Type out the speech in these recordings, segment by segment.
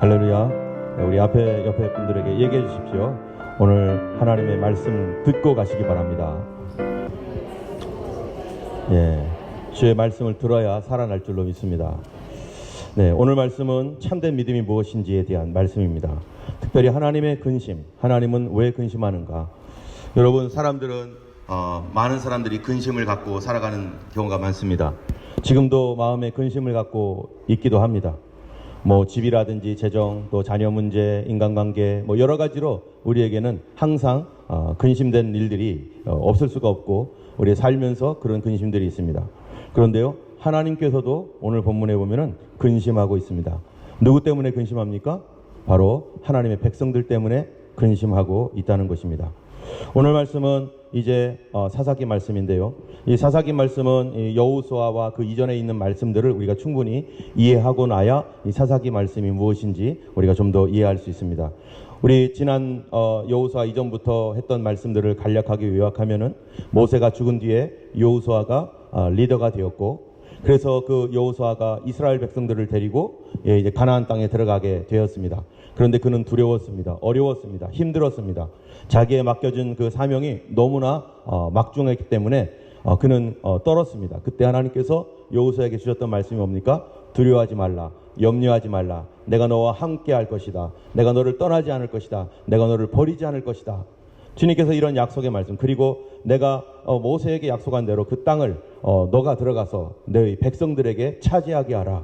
할렐루야. 우리 옆에 분들에게 얘기해 주십시오. 오늘 하나님의 말씀 듣고 가시기 바랍니다. 주의 말씀을 들어야 살아날 줄로 믿습니다. 오늘 말씀은 참된 믿음이 무엇인지에 대한 말씀입니다. 특별히 하나님의 근심, 하나님은 왜 근심하는가? 여러분, 많은 사람들이 근심을 갖고 살아가는 경우가 많습니다. 지금도 마음에 근심을 갖고 있기도 합니다. 집이라든지 재정, 또 자녀 문제, 인간관계, 여러 가지로 우리에게는 항상 근심된 일들이 없을 수가 없고, 우리 살면서 그런 근심들이 있습니다. 그런데요, 하나님께서도 오늘 본문에 보면은 근심하고 있습니다. 누구 때문에 근심합니까? 바로 하나님의 백성들 때문에 근심하고 있다는 것입니다. 오늘 말씀은 이제 사사기 말씀인데요. 이 사사기 말씀은 여호수아와 그 이전에 있는 말씀들을 우리가 충분히 이해하고 나야 이 사사기 말씀이 무엇인지 우리가 좀 더 이해할 수 있습니다. 우리 지난 여호수아 이전부터 했던 말씀들을 간략하게 요약하면은 모세가 죽은 뒤에 여호수아가 리더가 되었고, 그래서 그 여호수아가 이스라엘 백성들을 데리고 이제 가나안 땅에 들어가게 되었습니다. 그런데 그는 두려웠습니다. 어려웠습니다. 힘들었습니다. 자기에 맡겨진 그 사명이 너무나 막중했기 때문에 그는 떨었습니다. 그때 하나님께서 여호수아에게 주셨던 말씀이 뭡니까? 두려워하지 말라, 염려하지 말라, 내가 너와 함께 할 것이다, 내가 너를 떠나지 않을 것이다, 내가 너를 버리지 않을 것이다. 주님께서 이런 약속의 말씀, 그리고 내가 모세에게 약속한 대로 그 땅을 너가 들어가서 너희 백성들에게 차지하게 하라.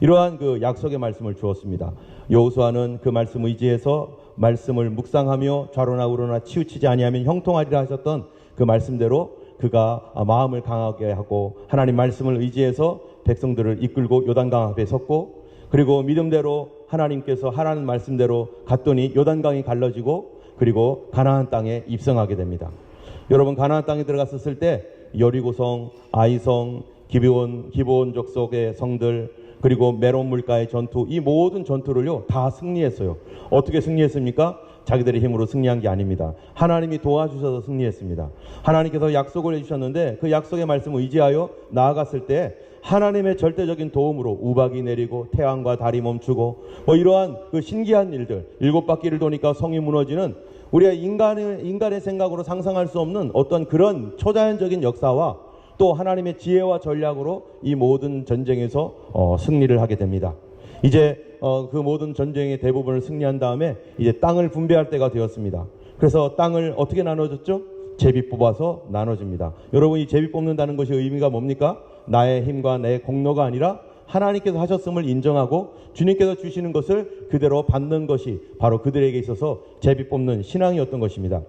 이러한 그 약속의 말씀을 주었습니다. 여호수아는 그 말씀 의지해서 말씀을 묵상하며 좌로나 우로나 치우치지 아니하면 형통하리라 하셨던 그 말씀대로 그가 마음을 강하게 하고 하나님 말씀을 의지해서 백성들을 이끌고 요단강 앞에 섰고, 그리고 믿음대로 하나님께서 하라는 말씀대로 갔더니 요단강이 갈라지고, 그리고 가나안 땅에 입성하게 됩니다. 여러분, 가나안 땅에 들어갔었을 때 여리고성, 아이성, 기브온 족속의 성들, 그리고 메론 물가의 전투, 이 모든 전투를요 다 승리했어요. 어떻게 승리했습니까? 자기들의 힘으로 승리한 게 아닙니다. 하나님이 도와주셔서 승리했습니다. 하나님께서 약속을 해주셨는데 그 약속의 말씀을 의지하여 나아갔을 때 하나님의 절대적인 도움으로 우박이 내리고 태양과 달이 멈추고 이러한 그 신기한 일들, 7바퀴를 도니까 성이 무너지는, 우리가 인간의 생각으로 상상할 수 없는 어떤 그런 초자연적인 역사와 또 하나님의 지혜와 전략으로 이 모든 전쟁에서 승리를 하게 됩니다. 이제 그 모든 전쟁의 대부분을 승리한 다음에 이제 땅을 분배할 때가 되었습니다. 그래서 땅을 어떻게 나눠줬죠? 제비 뽑아서 나눠줍니다. 여러분, 이 제비 뽑는다는 것이 의미가 뭡니까? 나의 힘과 내 공로가 아니라 하나님께서 하셨음을 인정하고 주님께서 주시는 것을 그대로 받는 것이 바로 그들에게 있어서 제비 뽑는 신앙이었던 것입니다.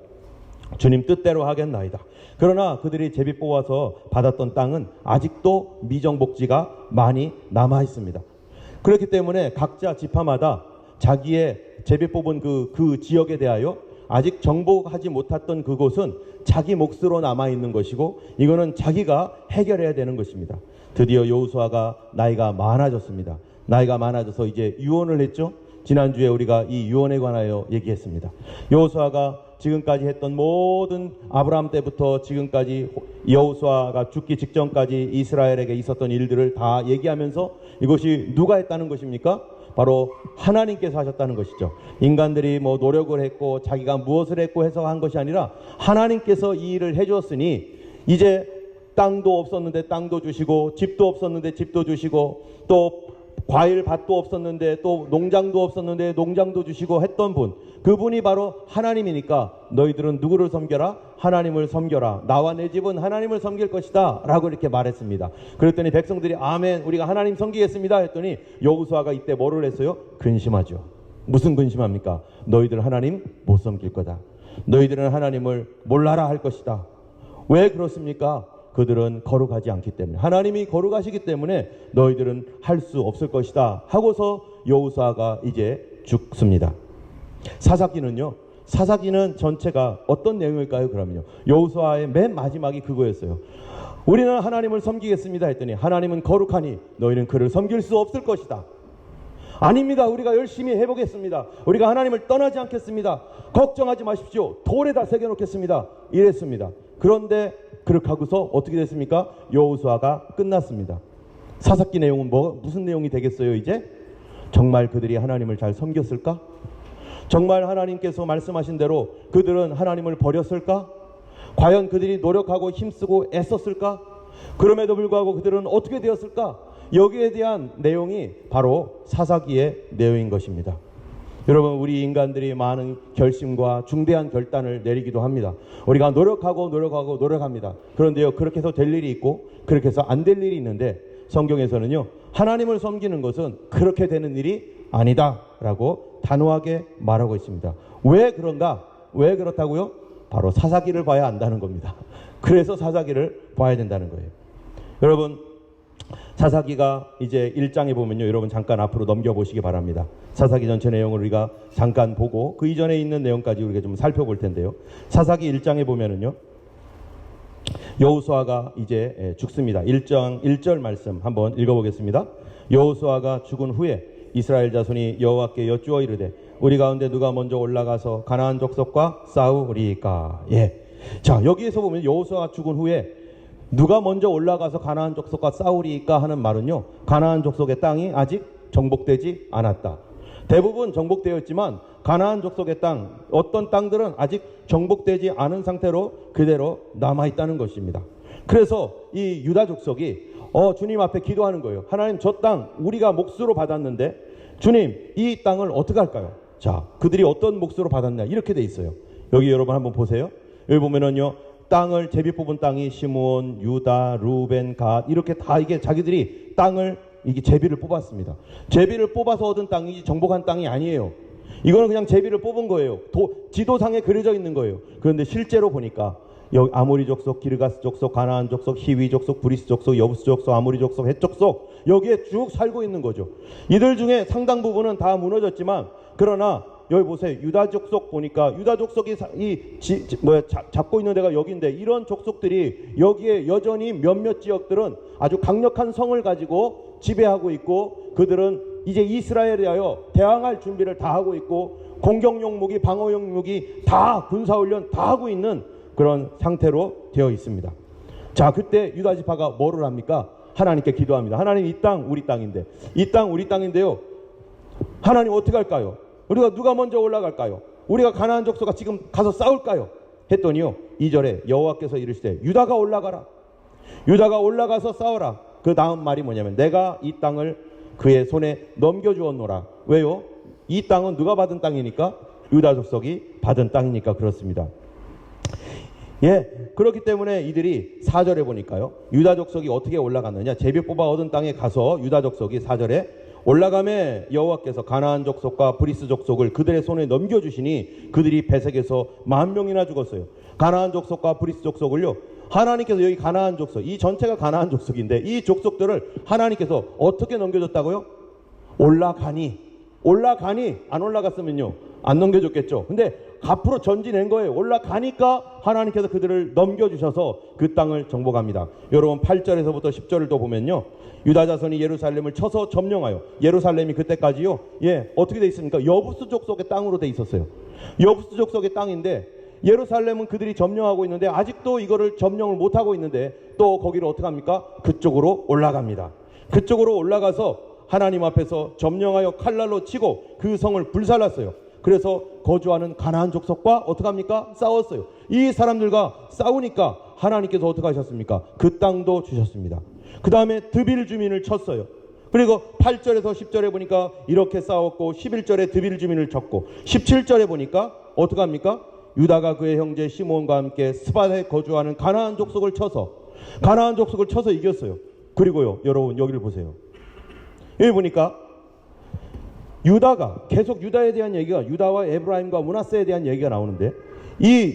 주님 뜻대로 하겠나이다. 그러나 그들이 제비 뽑아서 받았던 땅은 아직도 미정복지가 많이 남아 있습니다. 그렇기 때문에 각자 지파마다 자기의 제비 뽑은 그 지역에 대하여 아직 정복하지 못했던 그곳은 자기 몫으로 남아 있는 것이고, 이거는 자기가 해결해야 되는 것입니다. 드디어 여호수아가 나이가 많아졌습니다. 나이가 많아져서 이제 유언을 했죠. 지난주에 우리가 이 유언에 관하여 얘기했습니다. 여호수아가 지금까지 했던 모든, 아브라함 때부터 지금까지 여호수아가 죽기 직전까지 이스라엘에게 있었던 일들을 다 얘기하면서 이것이 누가 했다는 것입니까? 바로 하나님께서 하셨다는 것이죠. 인간들이 노력을 했고 자기가 무엇을 했고 해서 한 것이 아니라 하나님께서 이 일을 해주었으니 이제 땅도 없었는데 땅도 주시고, 집도 없었는데 집도 주시고, 또 과일밭도 없었는데 또 농장도 없었는데 농장도 주시고 했던 분, 그분이 바로 하나님이니까 너희들은 누구를 섬겨라? 하나님을 섬겨라. 나와 내 집은 하나님을 섬길 것이다 라고 이렇게 말했습니다. 그랬더니 백성들이 아멘, 우리가 하나님 섬기겠습니다 했더니 여호수아가 이때 뭐를 했어요? 근심하죠. 무슨 근심합니까? 너희들 하나님 못 섬길 거다. 너희들은 하나님을 몰라라 할 것이다. 왜 그렇습니까? 그들은 거룩하지 않기 때문에, 하나님이 거룩하시기 때문에 너희들은 할 수 없을 것이다 하고서 여호수아가 이제 죽습니다. 사사기는 전체가 어떤 내용일까요? 그러면요, 여호수아의 맨 마지막이 그거였어요. 우리는 하나님을 섬기겠습니다 했더니 하나님은 거룩하니 너희는 그를 섬길 수 없을 것이다. 아닙니다. 우리가 열심히 해보겠습니다. 우리가 하나님을 떠나지 않겠습니다. 걱정하지 마십시오. 돌에다 새겨놓겠습니다. 이랬습니다. 그런데 그렇게 하고서 어떻게 됐습니까? 여호수아가 끝났습니다. 사사기 내용은 무슨 내용이 되겠어요? 이제 정말 그들이 하나님을 잘 섬겼을까? 정말 하나님께서 말씀하신 대로 그들은 하나님을 버렸을까? 과연 그들이 노력하고 힘쓰고 애썼을까? 그럼에도 불구하고 그들은 어떻게 되었을까? 여기에 대한 내용이 바로 사사기의 내용인 것입니다. 여러분, 우리 인간들이 많은 결심과 중대한 결단을 내리기도 합니다. 우리가 노력합니다. 그런데요, 그렇게 해서 될 일이 있고 그렇게 해서 안 될 일이 있는데, 성경에서는요, 하나님을 섬기는 것은 그렇게 되는 일이 아니다 라고 단호하게 말하고 있습니다. 왜 그런가? 왜 그렇다고요? 바로 사사기를 봐야 안다는 겁니다. 그래서 사사기를 봐야 된다는 거예요. 여러분, 사사기가 이제 1장에 보면요, 여러분 잠깐 앞으로 넘겨보시기 바랍니다. 사사기 전체 내용을 우리가 잠깐 보고 그 이전에 있는 내용까지 우리가 좀 살펴볼 텐데요. 사사기 1장에 보면은요, 여호수아가 이제 죽습니다. 1장 1절 말씀 한번 읽어보겠습니다. 여호수아가 죽은 후에 이스라엘 자손이 여호와께 여쭈어 이르되 우리 가운데 누가 먼저 올라가서 가나안 족속과 싸우리까? 자, 여기에서 보면 여호수아가 죽은 후에 누가 먼저 올라가서 가나안 족속과 싸우리까 하는 말은요, 가나안 족속의 땅이 아직 정복되지 않았다. 대부분 정복되어 있지만 가나안 족속의 땅, 어떤 땅들은 아직 정복되지 않은 상태로 그대로 남아있다는 것입니다. 그래서 이 유다 족속이 주님 앞에 기도하는 거예요. 하나님, 저 땅 우리가 몫으로 받았는데 주님, 이 땅을 어떻게 할까요? 자, 그들이 어떤 몫으로 받았냐, 이렇게 돼 있어요. 여기 여러분 한번 보세요. 여기 보면은요, 땅을 제비 뽑은 땅이 시므온, 유다, 루벤, 갓, 이렇게 다 이게 자기들이 땅을 이게 제비를 뽑았습니다. 제비를 뽑아서 얻은 땅이지 정복한 땅이 아니에요. 이거는 그냥 제비를 뽑은 거예요. 지도상에 그려져 있는 거예요. 그런데 실제로 보니까 여기 아모리 족속, 기르가스 족속, 가나안 족속, 히위 족속, 브리스 족속, 여부스 족속, 아모리 족속, 헷 족속, 여기에 쭉 살고 있는 거죠. 이들 중에 상당 부분은 다 무너졌지만, 그러나 여기 보세요. 유다 족속 보니까 유다 족속이 잡고 있는 데가 여기인데, 이런 족속들이 여기에 여전히 몇몇 지역들은 아주 강력한 성을 가지고 지배하고 있고, 그들은 이제 이스라엘에 대하여 대항할 준비를 다 하고 있고, 공격용 무기, 방어용 무기 다 군사훈련 다 하고 있는 그런 상태로 되어 있습니다. 자, 그때 유다 지파가 뭐를 합니까? 하나님께 기도합니다. 하나님, 이 땅 우리 땅인데, 이 땅 우리 땅인데요, 하나님 어떻게 할까요? 우리가 누가 먼저 올라갈까요? 우리가 가나안 족속과 지금 가서 싸울까요? 했더니요, 2절에 여호와께서 이르시되 유다가 올라가라. 유다가 올라가서 싸워라. 그 다음 말이 뭐냐면, 내가 이 땅을 그의 손에 넘겨주었노라. 왜요? 이 땅은 누가 받은 땅이니까? 유다 족속이 받은 땅이니까 그렇습니다. 그렇기 때문에 이들이 4절에 보니까요, 유다 족속이 어떻게 올라갔느냐, 제비 뽑아 얻은 땅에 가서 유다 족속이 4절에 올라가매 여호와께서 가나안 족속과 브리스 족속을 그들의 손에 넘겨주시니 그들이 배색에서 10,000명이나 죽었어요. 가나안 족속과 브리스 족속을요, 하나님께서, 여기 가나안 족속, 이 전체가 가나안 족속인데 이 족속들을 하나님께서 어떻게 넘겨줬다고요? 올라가니 안 올라갔으면요 안 넘겨줬겠죠. 근데 앞으로 전진한 거예요. 올라가니까 하나님께서 그들을 넘겨주셔서 그 땅을 정복합니다. 여러분 8절에서부터 10절을 또 보면요, 유다 자손이 예루살렘을 쳐서 점령하여, 예루살렘이 그때까지요, 어떻게 돼 있습니까? 여부스 족속의 땅으로 돼 있었어요. 여부스 족속의 땅인데 예루살렘은 그들이 점령하고 있는데 아직도 이거를 점령을 못하고 있는데, 또 거기를 어떻게 합니까? 그쪽으로 올라갑니다. 그쪽으로 올라가서 하나님 앞에서 점령하여 칼날로 치고 그 성을 불살랐어요. 그래서 거주하는 가나안 족속과 어떻게 합니까? 싸웠어요. 이 사람들과 싸우니까 하나님께서 어떻게 하셨습니까? 그 땅도 주셨습니다. 그 다음에 드빌 주민을 쳤어요. 그리고 8절에서 10절에 보니까 이렇게 싸웠고, 11절에 드빌 주민을 쳤고, 17절에 보니까 어떻게 합니까? 유다가 그의 형제 시몬과 함께 스밧에 거주하는 가나안 족속을 쳐서 이겼어요. 그리고요, 여러분 여기를 보세요. 여기 보니까 유다가 계속, 유다에 대한 얘기가, 유다와 에브라임과 므낫세에 대한 얘기가 나오는데,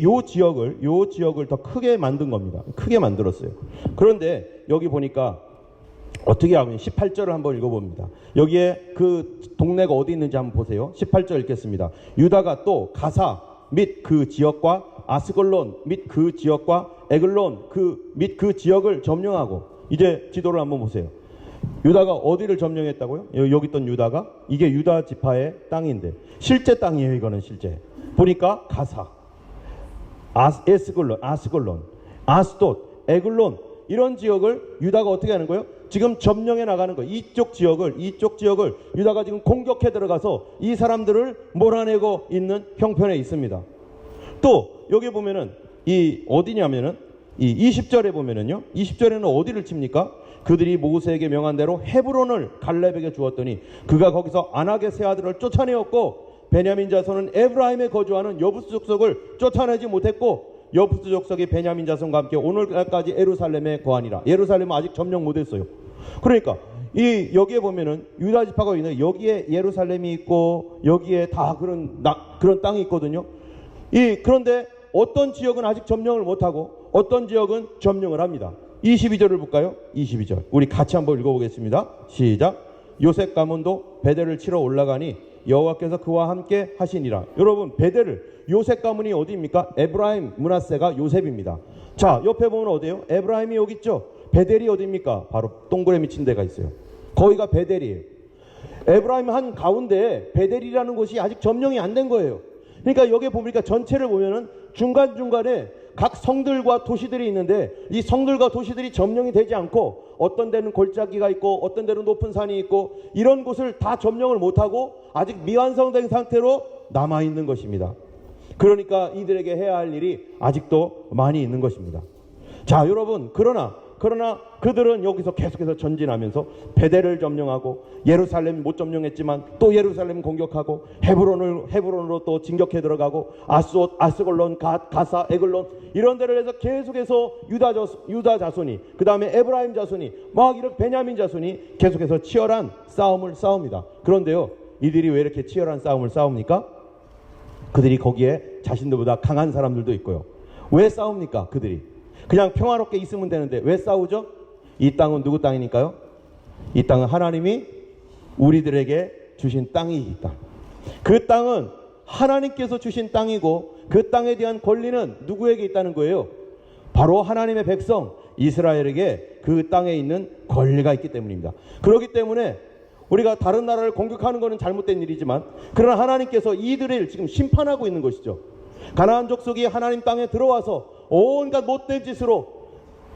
요 지역을 더 크게 만든 겁니다. 크게 만들었어요. 그런데 여기 보니까 어떻게 하면 18절을 한번 읽어봅니다. 여기에 그 동네가 어디 있는지 한번 보세요. 18절 읽겠습니다. 유다가 또 가사 및 그 지역과 아스글론 및 그 지역과 에글론 및 그 지역을 점령하고, 이제 지도를 한번 보세요. 유다가 어디를 점령했다고요? 여기 있던 유다가, 이게 유다 지파의 땅인데 실제 땅이에요. 이거는 실제 보니까 가사, 아스글론, 아스돗, 에글론, 이런 지역을 유다가 어떻게 하는 거예요? 지금 점령해 나가는 거예요. 이쪽 지역을 유다가 지금 공격해 들어가서 이 사람들을 몰아내고 있는 형편에 있습니다. 또 여기 보면은 이 어디냐면은 이 20절에 보면은요. 20절에는 어디를 칩니까? 그들이 모세에게 명한 대로 헤브론을 갈렙에게 주었더니 그가 거기서 아낙의 세 아들을 쫓아내었고 베냐민 자손은 에브라임에 거주하는 여부스 족속을 쫓아내지 못했고 여부스 족속이 베냐민 자손과 함께 오늘까지 예루살렘에 거하니라. 예루살렘은 아직 점령 못했어요. 그러니까 이 여기에 보면은 유다 지파가 있는데 여기에 예루살렘이 있고 여기에 다 그런 땅이 있거든요. 그런데 어떤 지역은 아직 점령을 못하고 어떤 지역은 점령을 합니다. 22절을 볼까요? 22절 우리 같이 한번 읽어보겠습니다. 시작. 요셉 가문도 베델을 치러 올라가니 여호와께서 그와 함께 하시니라. 여러분 베델을 요셉 가문이 어디입니까? 에브라임 므낫세가 요셉입니다. 자 옆에 보면 어디예요? 에브라임이 여기 있죠. 베델이 어디입니까? 바로 동그라미 친 데가 있어요. 거기가 베델이에요. 에브라임 한 가운데 베델이라는 곳이 아직 점령이 안 된 거예요. 그러니까 여기 보니까 전체를 보면은 중간중간에 각 성들과 도시들이 있는데 이 성들과 도시들이 점령이 되지 않고 어떤 데는 골짜기가 있고 어떤 데는 높은 산이 있고 이런 곳을 다 점령을 못하고 아직 미완성된 상태로 남아있는 것입니다. 그러니까 이들에게 해야 할 일이 아직도 많이 있는 것입니다. 자 여러분 그러나 그들은 여기서 계속해서 전진하면서 베델을 점령하고 예루살렘 못 점령했지만 또 예루살렘 공격하고 헤브론으로 또 진격해 들어가고 아스옷, 아스골론, 가사, 에글론 이런 데를 해서 계속해서 유다 자손이 그 다음에 에브라임 자손이 막 이렇게 베냐민 자손이 계속해서 치열한 싸움을 싸웁니다. 그런데요 이들이 왜 이렇게 치열한 싸움을 싸웁니까? 그들이 거기에 자신들보다 강한 사람들도 있고요. 왜 싸웁니까? 그들이 그냥 평화롭게 있으면 되는데 왜 싸우죠? 이 땅은 누구 땅이니까요? 이 땅은 하나님이 우리들에게 주신 땅이 있다. 그 땅은 하나님께서 주신 땅이고 그 땅에 대한 권리는 누구에게 있다는 거예요? 바로 하나님의 백성 이스라엘에게 그 땅에 있는 권리가 있기 때문입니다. 그렇기 때문에 우리가 다른 나라를 공격하는 것은 잘못된 일이지만 그러나 하나님께서 이들을 지금 심판하고 있는 것이죠. 가나안 족속이 하나님 땅에 들어와서 온갖 못된 짓으로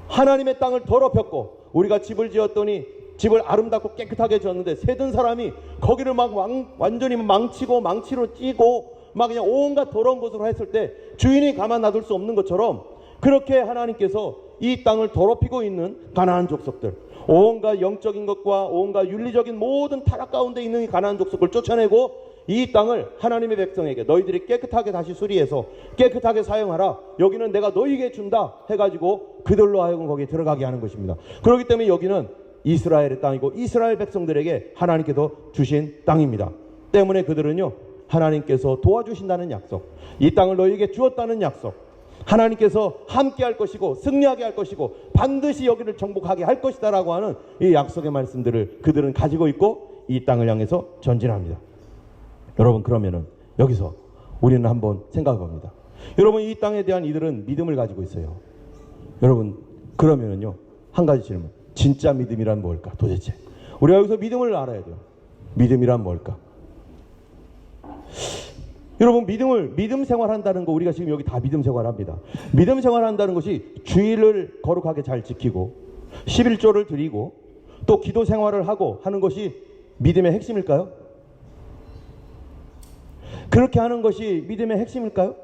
하나님의 땅을 더럽혔고 우리가 집을 지었더니 집을 아름답고 깨끗하게 지었는데 새든 사람이 거기를 막 완전히 망치고 망치로 찌고 막 그냥 온갖 더러운 것으로 했을 때 주인이 가만 놔둘 수 없는 것처럼 그렇게 하나님께서 이 땅을 더럽히고 있는 가나안 족속들 온갖 영적인 것과 온갖 윤리적인 모든 타락 가운데 있는 이 가나안 족속을 쫓아내고 이 땅을 하나님의 백성에게 너희들이 깨끗하게 다시 수리해서 깨끗하게 사용하라. 여기는 내가 너희에게 준다 해가지고 그들로 하여금 거기에 들어가게 하는 것입니다. 그렇기 때문에 여기는 이스라엘의 땅이고 이스라엘 백성들에게 하나님께서 주신 땅입니다. 때문에 그들은요 하나님께서 도와주신다는 약속, 이 땅을 너희에게 주었다는 약속, 하나님께서 함께 할 것이고 승리하게 할 것이고 반드시 여기를 정복하게 할 것이다 라고 하는 이 약속의 말씀들을 그들은 가지고 있고 이 땅을 향해서 전진합니다. 여러분 그러면은 여기서 우리는 한번 생각해 봅니다. 여러분 이 땅에 대한 이들은 믿음을 가지고 있어요. 여러분 그러면은요 한 가지 질문, 진짜 믿음이란 뭘까? 도대체 우리가 여기서 믿음을 알아야 돼요. 믿음이란 뭘까? 여러분 믿음 생활한다는 거 우리가 지금 여기 다 믿음 생활합니다. 믿음 생활한다는 것이 주일을 거룩하게 잘 지키고 11조를 드리고 또 기도 생활을 하고 하는 것이 믿음의 핵심일까요? 그렇게 하는 것이 믿음의 핵심일까요?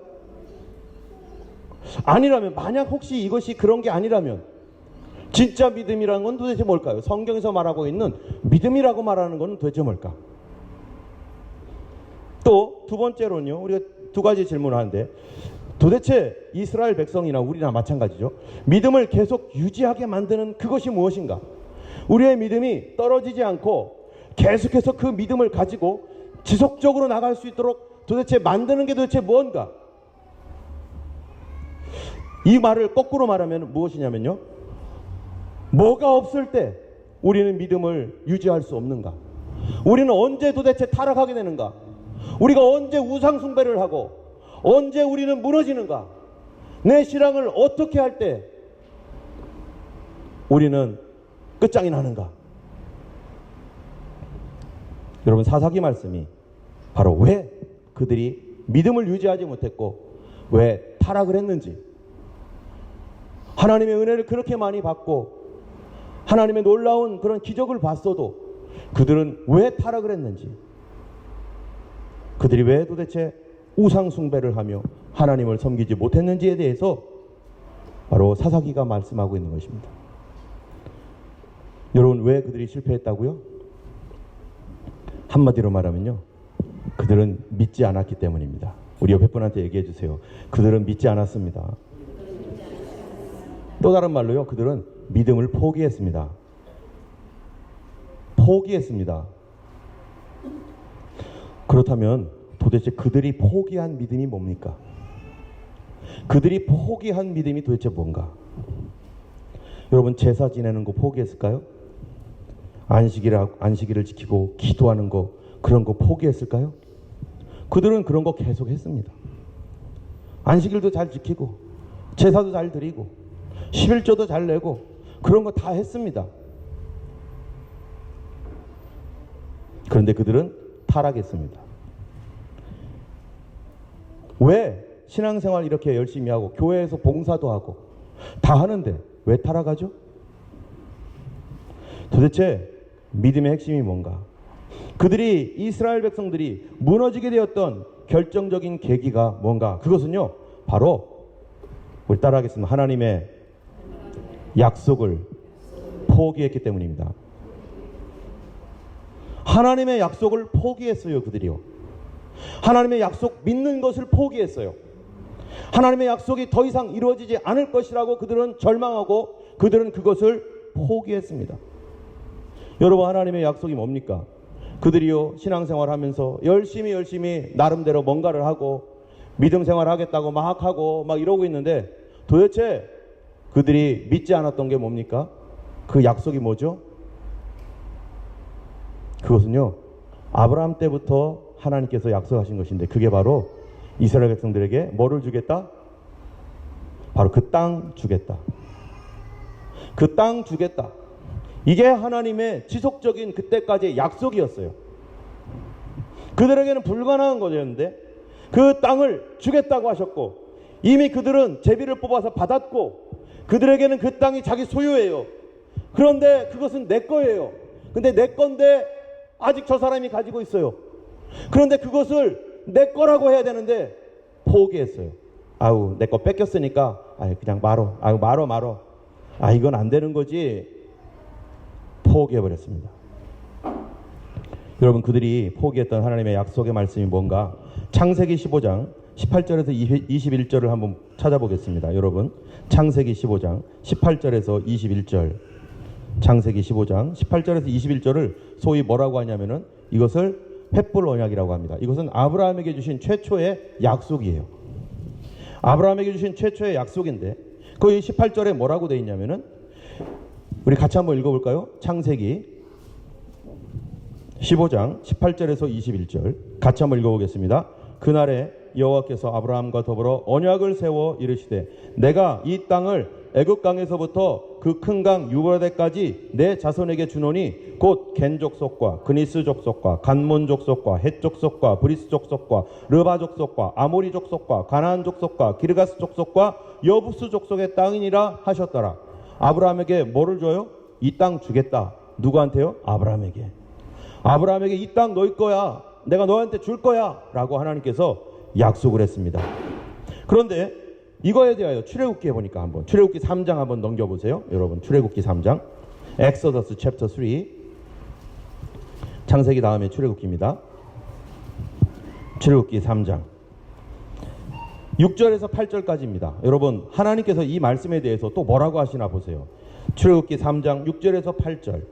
아니라면 만약 혹시 이것이 그런 게 아니라면 진짜 믿음이라는 건 도대체 뭘까요? 성경에서 말하고 있는 믿음이라고 말하는 건 도대체 뭘까? 또 두 번째로는요 우리가 두 가지 질문을 하는데 도대체 이스라엘 백성이나 우리나 마찬가지죠. 믿음을 계속 유지하게 만드는 그것이 무엇인가? 우리의 믿음이 떨어지지 않고 계속해서 그 믿음을 가지고 지속적으로 나갈 수 있도록 도대체 만드는 게 도대체 뭔가? 이 말을 거꾸로 말하면 무엇이냐면요, 뭐가 없을 때 우리는 믿음을 유지할 수 없는가? 우리는 언제 도대체 타락하게 되는가? 우리가 언제 우상 숭배를 하고 언제 우리는 무너지는가? 내 신앙을 어떻게 할 때 우리는 끝장이 나는가? 여러분 사사기 말씀이 바로 왜 그들이 믿음을 유지하지 못했고 왜 타락을 했는지, 하나님의 은혜를 그렇게 많이 받고 하나님의 놀라운 그런 기적을 봤어도 그들은 왜 타락을 했는지, 그들이 왜 도대체 우상 숭배를 하며 하나님을 섬기지 못했는지에 대해서 바로 사사기가 말씀하고 있는 것입니다. 여러분, 왜 그들이 실패했다고요? 한마디로 말하면요, 그들은 믿지 않았기 때문입니다. 우리 옆에 분한테 얘기해 주세요. 그들은 믿지 않았습니다. 또 다른 말로요, 그들은 믿음을 포기했습니다. 포기했습니다. 그렇다면 도대체 그들이 포기한 믿음이 뭡니까? 그들이 포기한 믿음이 도대체 뭔가? 여러분, 제사 지내는 거 포기했을까요? 안식일을 지키고 기도하는 거, 그런 거 포기했을까요? 그들은 그런 거 계속 했습니다. 안식일도 잘 지키고 제사도 잘 드리고 11조도 잘 내고 그런 거 다 했습니다. 그런데 그들은 타락했습니다. 왜 신앙생활 이렇게 열심히 하고 교회에서 봉사도 하고 다 하는데 왜 타락하죠? 도대체 믿음의 핵심이 뭔가? 그들이, 이스라엘 백성들이 무너지게 되었던 결정적인 계기가 뭔가? 그것은요, 바로 우리 따라하겠습니다. 하나님의 약속을 포기했기 때문입니다. 하나님의 약속을 포기했어요, 그들이요. 하나님의 약속 믿는 것을 포기했어요. 하나님의 약속이 더 이상 이루어지지 않을 것이라고 그들은 절망하고 그들은 그것을 포기했습니다. 여러분, 하나님의 약속이 뭡니까? 그들이요, 신앙생활 하면서 열심히 나름대로 뭔가를 하고 믿음 생활 하겠다고 막 하고 막 이러고 있는데 도대체 그들이 믿지 않았던 게 뭡니까? 그 약속이 뭐죠? 그것은요, 아브라함 때부터 하나님께서 약속하신 것인데 그게 바로 이스라엘 백성들에게 뭐를 주겠다? 바로 그 땅 주겠다. 그 땅 주겠다. 이게 하나님의 지속적인 그때까지의 약속이었어요. 그들에게는 불가능한 것이었는데 그 땅을 주겠다고 하셨고 이미 그들은 제비를 뽑아서 받았고 그들에게는 그 땅이 자기 소유예요. 그런데 그것은 내 거예요. 근데 내 건데 아직 저 사람이 가지고 있어요. 그런데 그것을 내 거라고 해야 되는데 포기했어요. 아우, 내 거 뺏겼으니까 그냥 말어. 말어. 이건 안 되는 거지. 포기해버렸습니다. 여러분, 그들이 포기했던 하나님의 약속의 말씀이 뭔가? 창세기 15장 18절에서 21절을 한번 찾아보겠습니다. 여러분, 창세기 15장 18절에서 21절, 창세기 15장 18절에서 21절을 소위 뭐라고 하냐면은 이것을 횃불 언약이라고 합니다. 이것은 아브라함에게 주신 최초의 약속이에요. 아브라함에게 주신 최초의 약속인데 거기 18절에 뭐라고 되어 있냐면은 우리 같이 한번 읽어볼까요? 창세기 15장 18절에서 21절 같이 한번 읽어보겠습니다. 그날에 여호와께서 아브라함과 더불어 언약을 세워 이르시되 내가 이 땅을 애굽 강에서부터 그 큰 강 유브라데까지 내 자손에게 주노니 곧 겐 족속과 그니스 족속과 간몬 족속과 헷 족속과 브리스 족속과 르바 족속과 아모리 족속과 가나안 족속과 기르가스 족속과 여부스 족속의 땅이니라 하셨더라. 아브라함에게 뭐를 줘요? 이 땅 주겠다. 누구한테요? 아브라함에게. 아브라함에게 이 땅 너희 거야. 내가 너한테 줄 거야. 라고 하나님께서 약속을 했습니다. 그런데 이거에 대하여 출애굽기에 보니까 한번 출애굽기 3장 한번 넘겨보세요. 여러분, 출애굽기 3장 Exodus chapter 3, 창세기 다음에 출애굽기입니다. 출애굽기 3장 6절에서 8절까지입니다. 여러분, 하나님께서 이 말씀에 대해서 또 뭐라고 하시나 보세요. 출애굽기 3장 6절에서 8절.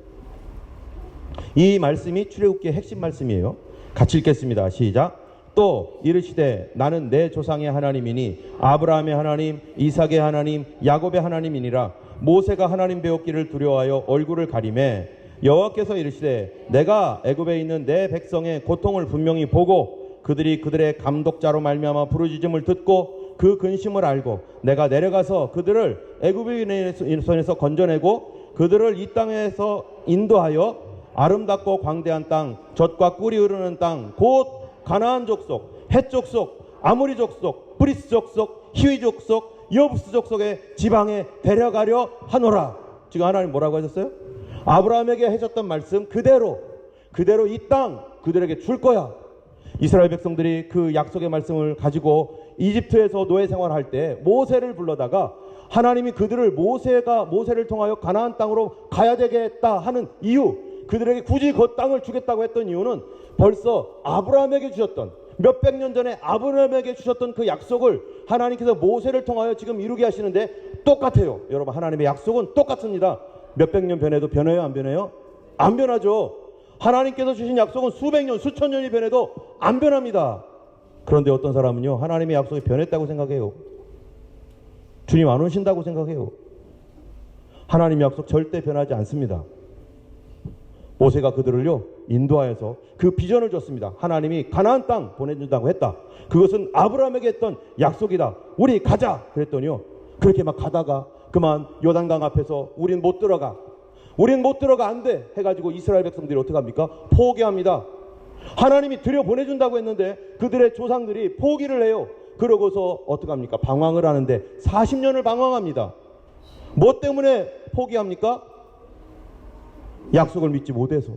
이 말씀이 출애굽기의 핵심 말씀이에요. 같이 읽겠습니다. 시작. 또 이르시되 나는 내 조상의 하나님이니 아브라함의 하나님, 이삭의 하나님, 야곱의 하나님이니라. 모세가 하나님 배웠기를 두려워하여 얼굴을 가리매 여호와께서 이르시되 내가 애굽에 있는 내 백성의 고통을 분명히 보고 그들이 그들의 감독자로 말미암아 부르짖음을 듣고 그 근심을 알고 내가 내려가서 그들을 애굽의 손에서 건져내고 그들을 이 땅에서 인도하여 아름답고 광대한 땅, 젖과 꿀이 흐르는 땅, 곧 가나안 족속, 헷 족속, 아모리 족속, 브리스 족속, 히위 족속, 여부스 족속의 지방에 데려가려 하노라. 지금 하나님 뭐라고 하셨어요? 아브라함에게 해줬던 말씀 그대로 이 땅 그들에게 줄 거야. 이스라엘 백성들이 그 약속의 말씀을 가지고 이집트에서 노예 생활할 때 모세를 불러다가 하나님이 그들을 모세를 통하여 가나안 땅으로 가야 되겠다 하는 이유, 그들에게 굳이 그 땅을 주겠다고 했던 이유는 벌써 아브라함에게 주셨던, 몇백 년 전에 아브라함에게 주셨던 그 약속을 하나님께서 모세를 통하여 지금 이루게 하시는데 똑같아요. 여러분, 하나님의 약속은 똑같습니다. 몇백 년 변해도 변해요, 안 변해요? 안 변하죠. 하나님께서 주신 약속은 수백 년, 수천 년이 변해도 안 변합니다. 그런데 어떤 사람은요, 하나님의 약속이 변했다고 생각해요. 주님 안 오신다고 생각해요. 하나님의 약속 절대 변하지 않습니다. 모세가 그들을요 인도하여서 그 비전을 줬습니다. 하나님이 가나안 땅 보내준다고 했다. 그것은 아브라함에게 했던 약속이다. 우리 가자 그랬더니요, 그렇게 막 가다가 그만 요단강 앞에서 우린 못 들어가 안 돼 해가지고 이스라엘 백성들이 어떻게 합니까? 포기합니다. 하나님이 들여보내준다고 했는데 그들의 조상들이 포기를 해요. 그러고서 어떻게 합니까? 방황을 하는데 40년을 방황합니다. 뭐 때문에 포기합니까? 약속을 믿지 못해서.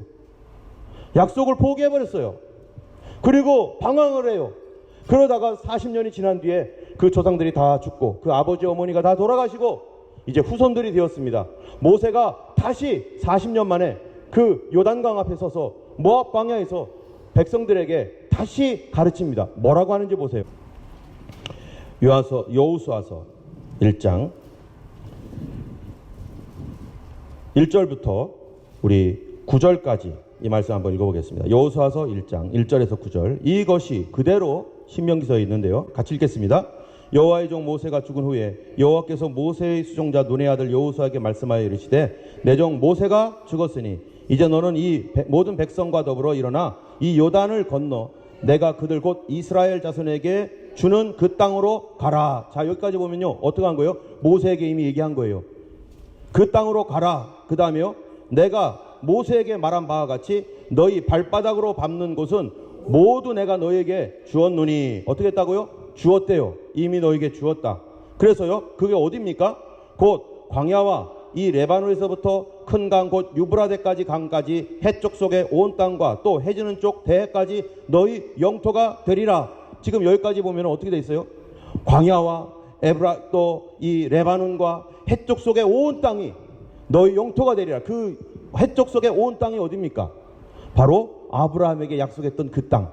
약속을 포기해버렸어요. 그리고 방황을 해요. 그러다가 40년이 지난 뒤에 그 조상들이 다 죽고 그 아버지 어머니가 다 돌아가시고 이제 후손들이 되었습니다. 모세가 다시 40년 만에 그 요단강 앞에 서서 모압 광야에서 백성들에게 다시 가르칩니다. 뭐라고 하는지 보세요. 여호수아서 1장 1절부터 우리 9절까지 이 말씀 한번 읽어보겠습니다. 여호수아서 1장 1절에서 9절. 이것이 그대로 신명기서에 있는데요. 같이 읽겠습니다. 여호와의 종 모세가 죽은 후에 여호와께서 모세의 수종자 눈의 아들 여호수아에게 말씀하여 이르시되 내 종 모세가 죽었으니 이제 너는 이 모든 백성과 더불어 일어나 이 요단을 건너 내가 그들 곧 이스라엘 자손에게 주는 그 땅으로 가라. 자, 여기까지 보면요 어떻게 한 거예요? 모세에게 이미 얘기한 거예요. 그 땅으로 가라. 그 다음에요, 내가 모세에게 말한 바와 같이 너희 발바닥으로 밟는 곳은 모두 내가 너희에게 주었노니. 어떻게 했다고요? 주었대요. 이미 너희에게 주었다. 그래서요, 그게 어디입니까? 곧 광야와 이 레바논에서부터 큰 강 곧 유브라데까지 강까지 해쪽 속의 온 땅과 또 해지는 쪽 대해까지 너희 영토가 되리라. 지금 여기까지 보면 어떻게 돼 있어요? 광야와 또 이 레바논과 해쪽 속의 온 땅이 너희 영토가 되리라. 그 해쪽 속의 온 땅이 어디입니까? 바로 아브라함에게 약속했던 그 땅,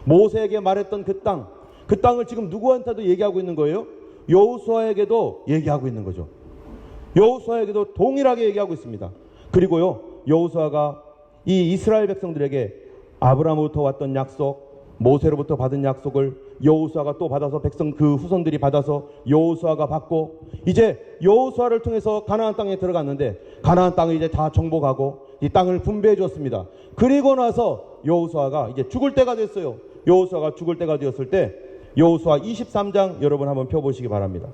모세에게 말했던 그 땅. 그 땅을 지금 누구한테도 얘기하고 있는 거예요? 여호수아에게도 얘기하고 있는 거죠. 여호수아에게도 동일하게 얘기하고 있습니다. 그리고요, 여호수아가 이 이스라엘 백성들에게 아브라함으로부터 왔던 약속, 모세로부터 받은 약속을 여호수아가 또 받아서 백성 그 후손들이 받아서 여호수아가 받고 이제 여호수아를 통해서 가나안 땅에 들어갔는데 가나안 땅을 이제 다 정복하고 이 땅을 분배해 줬습니다. 그리고 나서 여호수아가 이제 죽을 때가 됐어요. 여호수아가 죽을 때가 되었을 때 여호수아 23장 여러분 한번 펴보시기 바랍니다.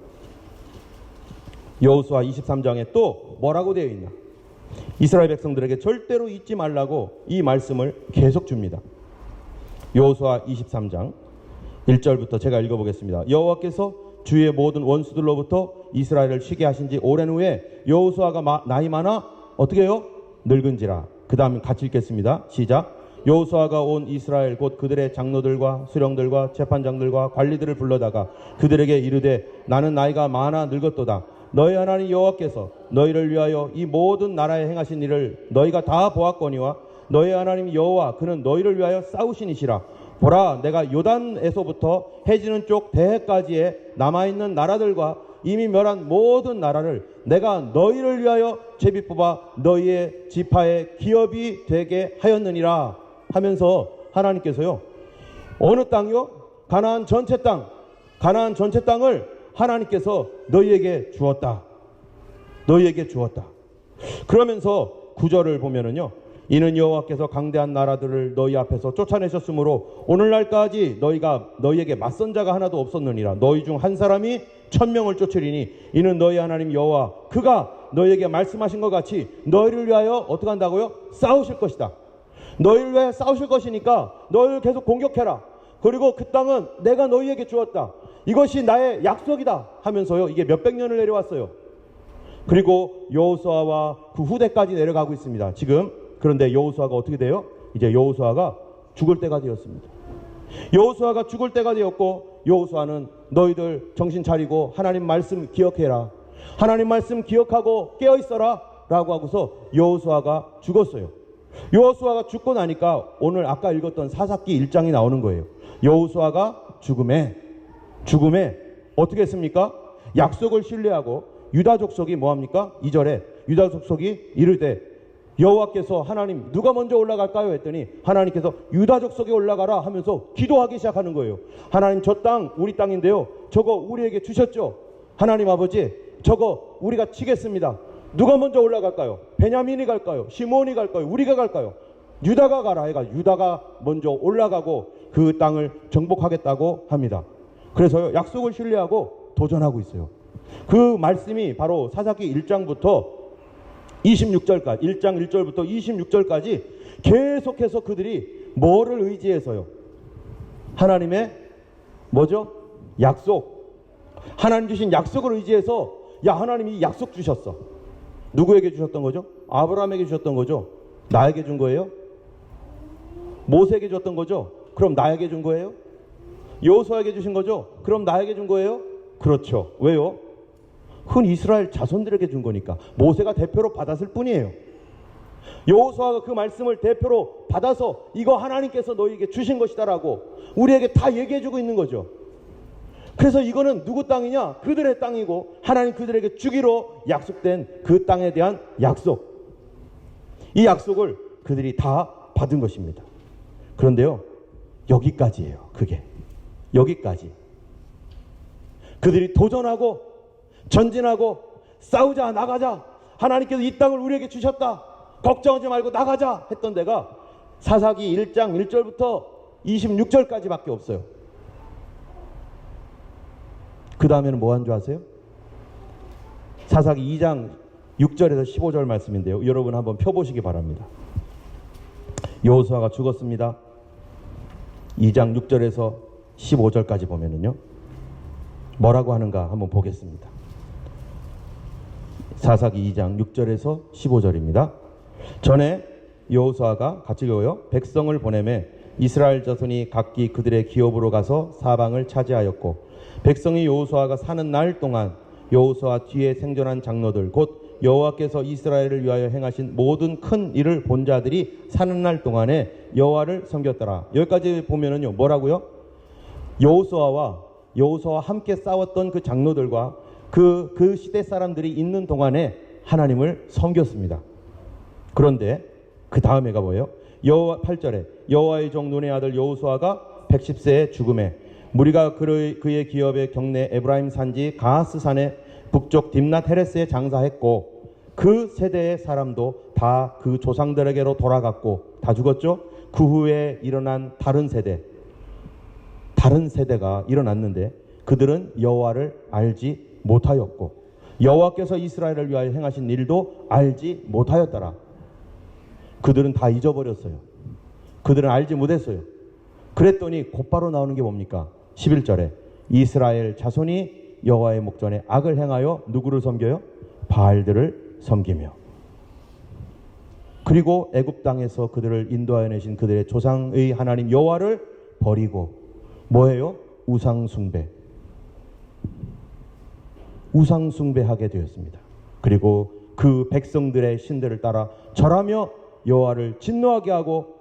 여호수아 23장에 또 뭐라고 되어 있나? 이스라엘 백성들에게 절대로 잊지 말라고 이 말씀을 계속 줍니다. 여호수아 23장 1절부터 제가 읽어보겠습니다. 여호와께서 주의 모든 원수들로부터 이스라엘을 쉬게 하신 지 오랜 후에 여호수아가 나이 많아 어떻게 해요? 늙은지라. 그 다음 같이 읽겠습니다. 시작. 여호수아가 온 이스라엘 곧 그들의 장로들과 수령들과 재판장들과 관리들을 불러다가 그들에게 이르되 나는 나이가 많아 늙었도다. 너희 하나님 여호와께서 너희를 위하여 이 모든 나라에 행하신 일을 너희가 다 보았거니와 너희 하나님 여호와 그는 너희를 위하여 싸우시니시라. 보라, 내가 요단에서부터 해지는 쪽 대해까지의 남아있는 나라들과 이미 멸한 모든 나라를 내가 너희를 위하여 제비 뽑아 너희의 지파의 기업이 되게 하였느니라 하면서 하나님께서요, 어느 땅이요? 가나안 전체 땅을 하나님께서 너희에게 주었다. 너희에게 주었다. 그러면서 9절을 보면은요, 이는 여호와께서 강대한 나라들을 너희 앞에서 쫓아내셨으므로 오늘날까지 너희에게 맞선 자가 하나도 없었느니라. 너희 중 한 사람이 1000명을 쫓으리니 이는 너희 하나님 여호와 그가 너희에게 말씀하신 것 같이 너희를 위하여 어떻게 한다고요? 싸우실 것이다. 너희를 위하여 싸우실 것이니까 너희를 계속 공격해라. 그리고 그 땅은 내가 너희에게 주었다. 이것이 나의 약속이다 하면서요, 이게 몇백 년을 내려왔어요. 그리고 여호수아와 그 후대까지 내려가고 있습니다. 지금 그런데 여호수아가 어떻게 돼요? 이제 여호수아가 죽을 때가 되었습니다. 여호수아가 죽을 때가 되었고 여호수아는 너희들 정신 차리고 하나님 말씀 기억해라. 하나님 말씀 기억하고 깨어있어라 라고 하고서 여호수아가 죽었어요. 여호수아가 죽고 나니까 오늘 아까 읽었던 사사기 1장이 나오는 거예요. 여호수아가 죽음에 어떻게 했습니까? 약속을 신뢰하고 유다 족속이 뭐합니까? 2절에 유다 족속이 이르되 여호와께서 하나님 누가 먼저 올라갈까요? 했더니 하나님께서 유다 족속에 올라가라 하면서 기도하기 시작하는 거예요. 하나님 저 땅 우리 땅인데요. 저거 우리에게 주셨죠? 하나님 아버지 저거 우리가 치겠습니다. 누가 먼저 올라갈까요? 베냐민이 갈까요? 시몬이 갈까요? 우리가 갈까요? 유다가 가라 해가 유다가 먼저 올라가고 그 땅을 정복하겠다고 합니다. 그래서 약속을 신뢰하고 도전하고 있어요. 그 말씀이 바로 사사기 1장부터 26절까지 1장 1절부터 26절까지 계속해서 그들이 뭐를 의지해서요? 하나님의 뭐죠? 약속. 하나님 주신 약속을 의지해서 야 하나님이 약속 주셨어. 누구에게 주셨던 거죠? 아브라함에게 주셨던 거죠? 나에게 준 거예요? 모세에게 줬던 거죠? 그럼 나에게 준 거예요? 여호수아에게 주신 거죠? 그럼 나에게 준 거예요? 그렇죠. 왜요? 흔 이스라엘 자손들에게 준 거니까. 모세가 대표로 받았을 뿐이에요. 여호수아가 그 말씀을 대표로 받아서 이거 하나님께서 너희에게 주신 것이다라고 우리에게 다 얘기해주고 있는 거죠. 그래서 이거는 누구 땅이냐? 그들의 땅이고 하나님 그들에게 주기로 약속된 그 땅에 대한 약속. 이 약속을 그들이 다 받은 것입니다. 그런데요, 여기까지예요. 그게 여기까지. 그들이 도전하고 전진하고 싸우자 나가자. 하나님께서 이 땅을 우리에게 주셨다. 걱정하지 말고 나가자 했던 데가 사사기 1장 1절부터 26절까지밖에 없어요. 그 다음에는 뭐 한 줄 아세요? 사사기 2장 6절에서 15절 말씀인데요. 여러분 한번 펴보시기 바랍니다. 여호수아가 죽었습니다. 2장 6절에서 15절까지 보면은요. 뭐라고 하는가 한번 보겠습니다. 사사기 2장 6절에서 15절입니다. 전에 여호수아가 같이 읽어요. 백성을 보내매 이스라엘 자손이 각기 그들의 기업으로 가서 사방을 차지하였고 백성이 여호수아가 사는 날 동안 여호수아 뒤에 생존한 장로들 곧 여호와께서 이스라엘을 위하여 행하신 모든 큰 일을 본 자들이 사는 날 동안에 여호와를 섬겼더라. 여기까지 보면은요 뭐라고요? 여호수아와 함께 싸웠던 그 장로들과 그 시대 사람들이 있는 동안에 하나님을 섬겼습니다. 그런데 그 다음에가 뭐예요? 8절에 여호와의 종 눈의 아들 여호수아가 110세에 죽음에 무리가 그의 기업의 경내 에브라임 산지 가하스 산의 북쪽 딥낫 헤레스에 장사했고 그 세대의 사람도 다 그 조상들에게로 돌아갔고 다 죽었죠. 그 후에 일어난 다른 세대가 일어났는데 그들은 여호와를 알지 못하였고 여호와께서 이스라엘을 위하여 행하신 일도 알지 못하였더라. 그들은 다 잊어버렸어요. 그들은 알지 못했어요. 그랬더니 곧바로 나오는 게 뭡니까? 11절에 이스라엘 자손이 여호와의 목전에 악을 행하여 누구를 섬겨요? 바알들을 섬기며 그리고 애굽 땅에서 그들을 인도하여 내신 그들의 조상의 하나님 여호와를 버리고 뭐예요? 우상숭배하게 되었습니다. 그리고 그 백성들의 신들을 따라 절하며 여호와를 진노하게 하고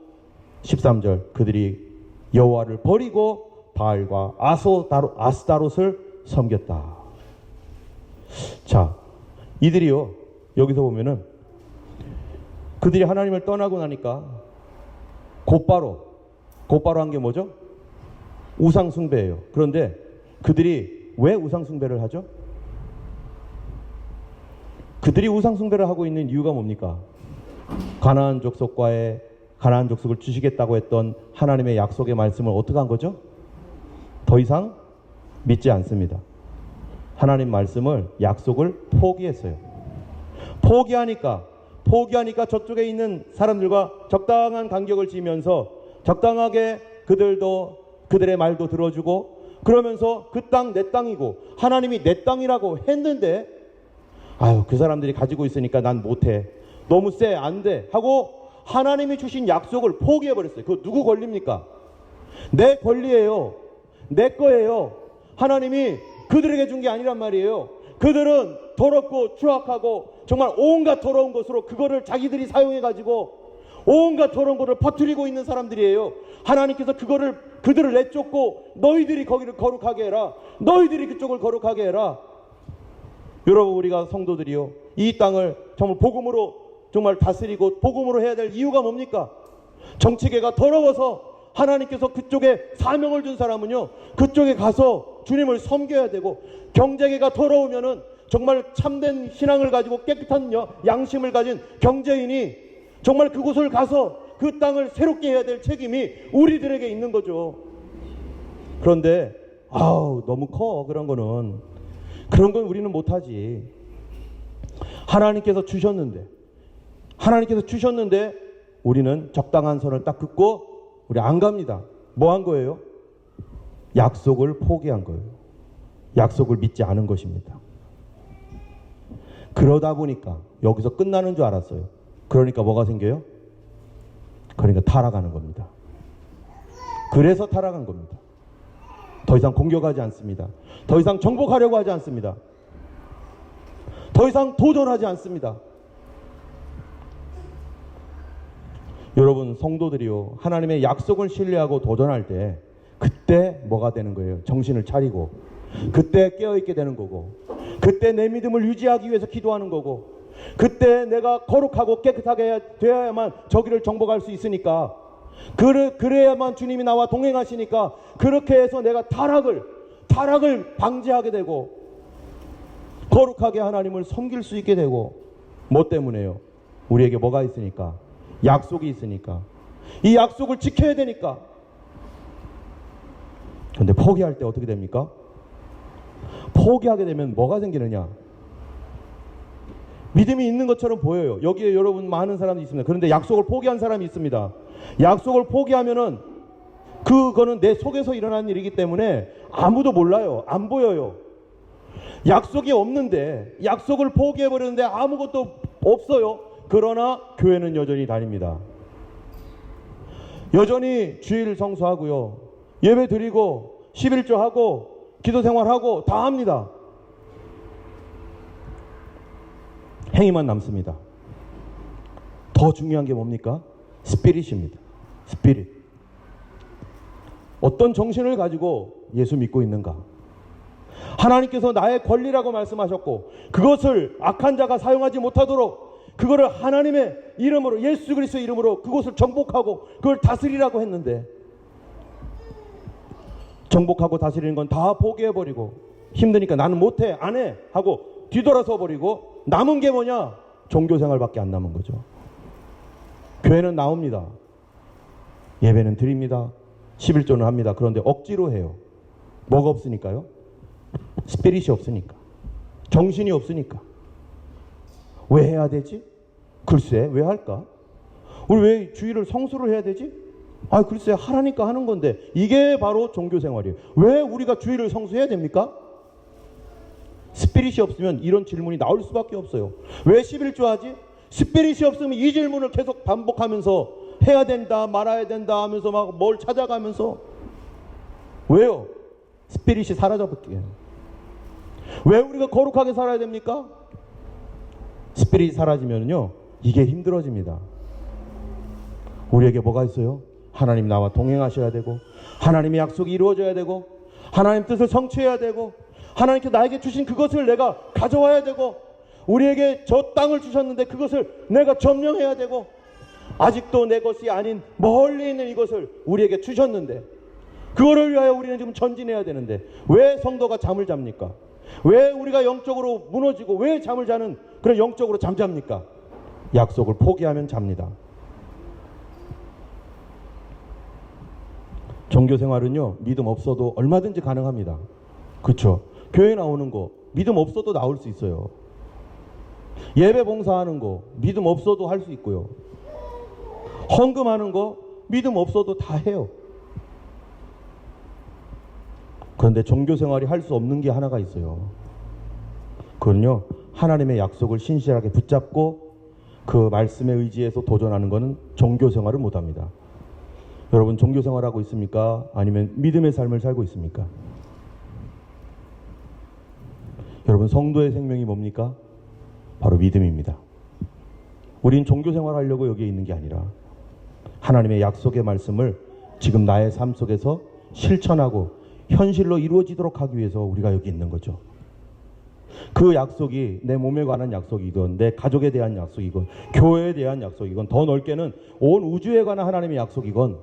13절 그들이 여호와를 버리고 바알과 아스다롯을 섬겼다. 자, 이들이요 여기서 보면은 그들이 하나님을 떠나고 나니까 곧바로 한 게 뭐죠? 우상숭배예요. 그런데 그들이 왜 우상숭배를 하죠? 그들이 우상숭배를 하고 있는 이유가 뭡니까? 가나안 족속을 주시겠다고 했던 하나님의 약속의 말씀을 어떻게 한 거죠? 더 이상 믿지 않습니다. 하나님 말씀을 약속을 포기했어요. 포기하니까 저쪽에 있는 사람들과 적당한 간격을 지으면서 적당하게 그들의 말도 들어주고 그러면서 그 땅 내 땅이고 하나님이 내 땅이라고 했는데 아유, 그 사람들이 가지고 있으니까 난 못해. 너무 세, 안 돼. 하고 하나님이 주신 약속을 포기해버렸어요. 그거 누구 권리입니까? 내 권리예요. 내 거예요. 하나님이 그들에게 준 게 아니란 말이에요. 그들은 더럽고 추악하고 정말 온갖 더러운 것으로 그거를 자기들이 사용해가지고 온갖 더러운 것을 퍼뜨리고 있는 사람들이에요. 하나님께서 그들을 내쫓고 너희들이 거기를 거룩하게 해라. 너희들이 그쪽을 거룩하게 해라. 여러분, 우리가 성도들이요, 이 땅을 정말 복음으로 정말 다스리고 복음으로 해야 될 이유가 뭡니까? 정치계가 더러워서 하나님께서 그쪽에 사명을 준 사람은요, 그쪽에 가서 주님을 섬겨야 되고, 경제계가 더러우면은 정말 참된 신앙을 가지고 깨끗한 양심을 가진 경제인이 정말 그곳을 가서 그 땅을 새롭게 해야 될 책임이 우리들에게 있는 거죠. 그런데 너무 커. 그런 건 우리는 못하지. 하나님께서 주셨는데 우리는 적당한 선을 딱 긋고 우리 안 갑니다. 뭐 한 거예요? 약속을 포기한 거예요. 약속을 믿지 않은 것입니다. 그러다 보니까 여기서 끝나는 줄 알았어요. 그러니까 뭐가 생겨요? 그러니까 타락하는 겁니다. 그래서 타락한 겁니다. 더 이상 공격하지 않습니다. 더 이상 정복하려고 하지 않습니다. 더 이상 도전하지 않습니다. 여러분, 성도들이요, 하나님의 약속을 신뢰하고 도전할 때 그때 뭐가 되는 거예요? 정신을 차리고 그때 깨어있게 되는 거고, 그때 내 믿음을 유지하기 위해서 기도하는 거고, 그때 내가 거룩하고 깨끗하게 되어야만 저기를 정복할 수 있으니까, 그래야만 주님이 나와 동행하시니까, 그렇게 해서 내가 타락을 방지하게 되고 거룩하게 하나님을 섬길 수 있게 되고. 뭐 때문에요? 우리에게 뭐가 있으니까? 약속이 있으니까. 이 약속을 지켜야 되니까. 그런데 포기할 때 어떻게 됩니까? 포기하게 되면 뭐가 생기느냐? 믿음이 있는 것처럼 보여요. 여기에 여러분 많은 사람이 있습니다. 그런데 약속을 포기한 사람이 있습니다. 약속을 포기하면은 그거는 내 속에서 일어난 일이기 때문에 아무도 몰라요. 안 보여요. 약속이 없는데, 약속을 포기해버렸는데 아무것도 없어요. 그러나 교회는 여전히 다닙니다. 여전히 주일 성수하고요, 예배 드리고 11조 하고 기도 생활하고 다 합니다. 행위만 남습니다. 더 중요한 게 뭡니까? 스피릿입니다. 스피릿. 어떤 정신을 가지고 예수 믿고 있는가? 하나님께서 나의 권리라고 말씀하셨고, 그것을 악한 자가 사용하지 못하도록 그거를 하나님의 이름으로, 예수 그리스도의 이름으로 그곳을 정복하고 그걸 다스리라고 했는데, 정복하고 다스리는 건 다 포기해버리고, 힘드니까 나는 못해, 안 해 하고 뒤돌아서 버리고, 남은 게 뭐냐? 종교생활밖에 안 남은 거죠. 교회는 나옵니다. 예배는 드립니다. 11조는 합니다. 그런데 억지로 해요. 뭐가 없으니까요? 스피릿이 없으니까. 정신이 없으니까. 왜 해야 되지? 글쎄, 왜 할까? 우리 왜 주일을 성수를 해야 되지? 글쎄, 하라니까 하는 건데. 이게 바로 종교생활이에요. 왜 우리가 주일을 성수해야 됩니까? 스피릿이 없으면 이런 질문이 나올 수밖에 없어요. 왜 11조 하지? 스피릿이 없으면 이 질문을 계속 반복하면서 해야 된다, 말아야 된다 하면서 막 뭘 찾아가면서. 왜요? 스피릿이 사라져버리게. 왜 우리가 거룩하게 살아야 됩니까? 스피릿이 사라지면요, 이게 힘들어집니다. 우리에게 뭐가 있어요? 하나님 나와 동행하셔야 되고, 하나님의 약속이 이루어져야 되고, 하나님 뜻을 성취해야 되고, 하나님께서 나에게 주신 그것을 내가 가져와야 되고, 우리에게 저 땅을 주셨는데 그것을 내가 점령해야 되고, 아직도 내 것이 아닌 멀리 있는 이것을 우리에게 주셨는데 그거를 위하여 우리는 지금 전진해야 되는데, 왜 성도가 잠을 잡니까? 왜 우리가 영적으로 무너지고 왜 잠을 자는, 그런 영적으로 잠잡니까? 약속을 포기하면 잡니다. 종교생활은요, 믿음 없어도 얼마든지 가능합니다. 그렇죠? 교회 나오는 거 믿음 없어도 나올 수 있어요. 예배 봉사하는 거 믿음 없어도 할 수 있고요. 헌금하는 거 믿음 없어도 다 해요. 그런데 종교생활이 할 수 없는 게 하나가 있어요. 그건요, 하나님의 약속을 신실하게 붙잡고 그 말씀에 의지해서 도전하는 것은 종교 생활을 못합니다. 여러분 종교 생활하고 있습니까? 아니면 믿음의 삶을 살고 있습니까? 여러분 성도의 생명이 뭡니까? 바로 믿음입니다. 우린 종교 생활하려고 여기에 있는 게 아니라 하나님의 약속의 말씀을 지금 나의 삶 속에서 실천하고 현실로 이루어지도록 하기 위해서 우리가 여기 있는 거죠. 그 약속이 내 몸에 관한 약속이건 내 가족에 대한 약속이건 교회에 대한 약속이건 더 넓게는 온 우주에 관한 하나님의 약속이건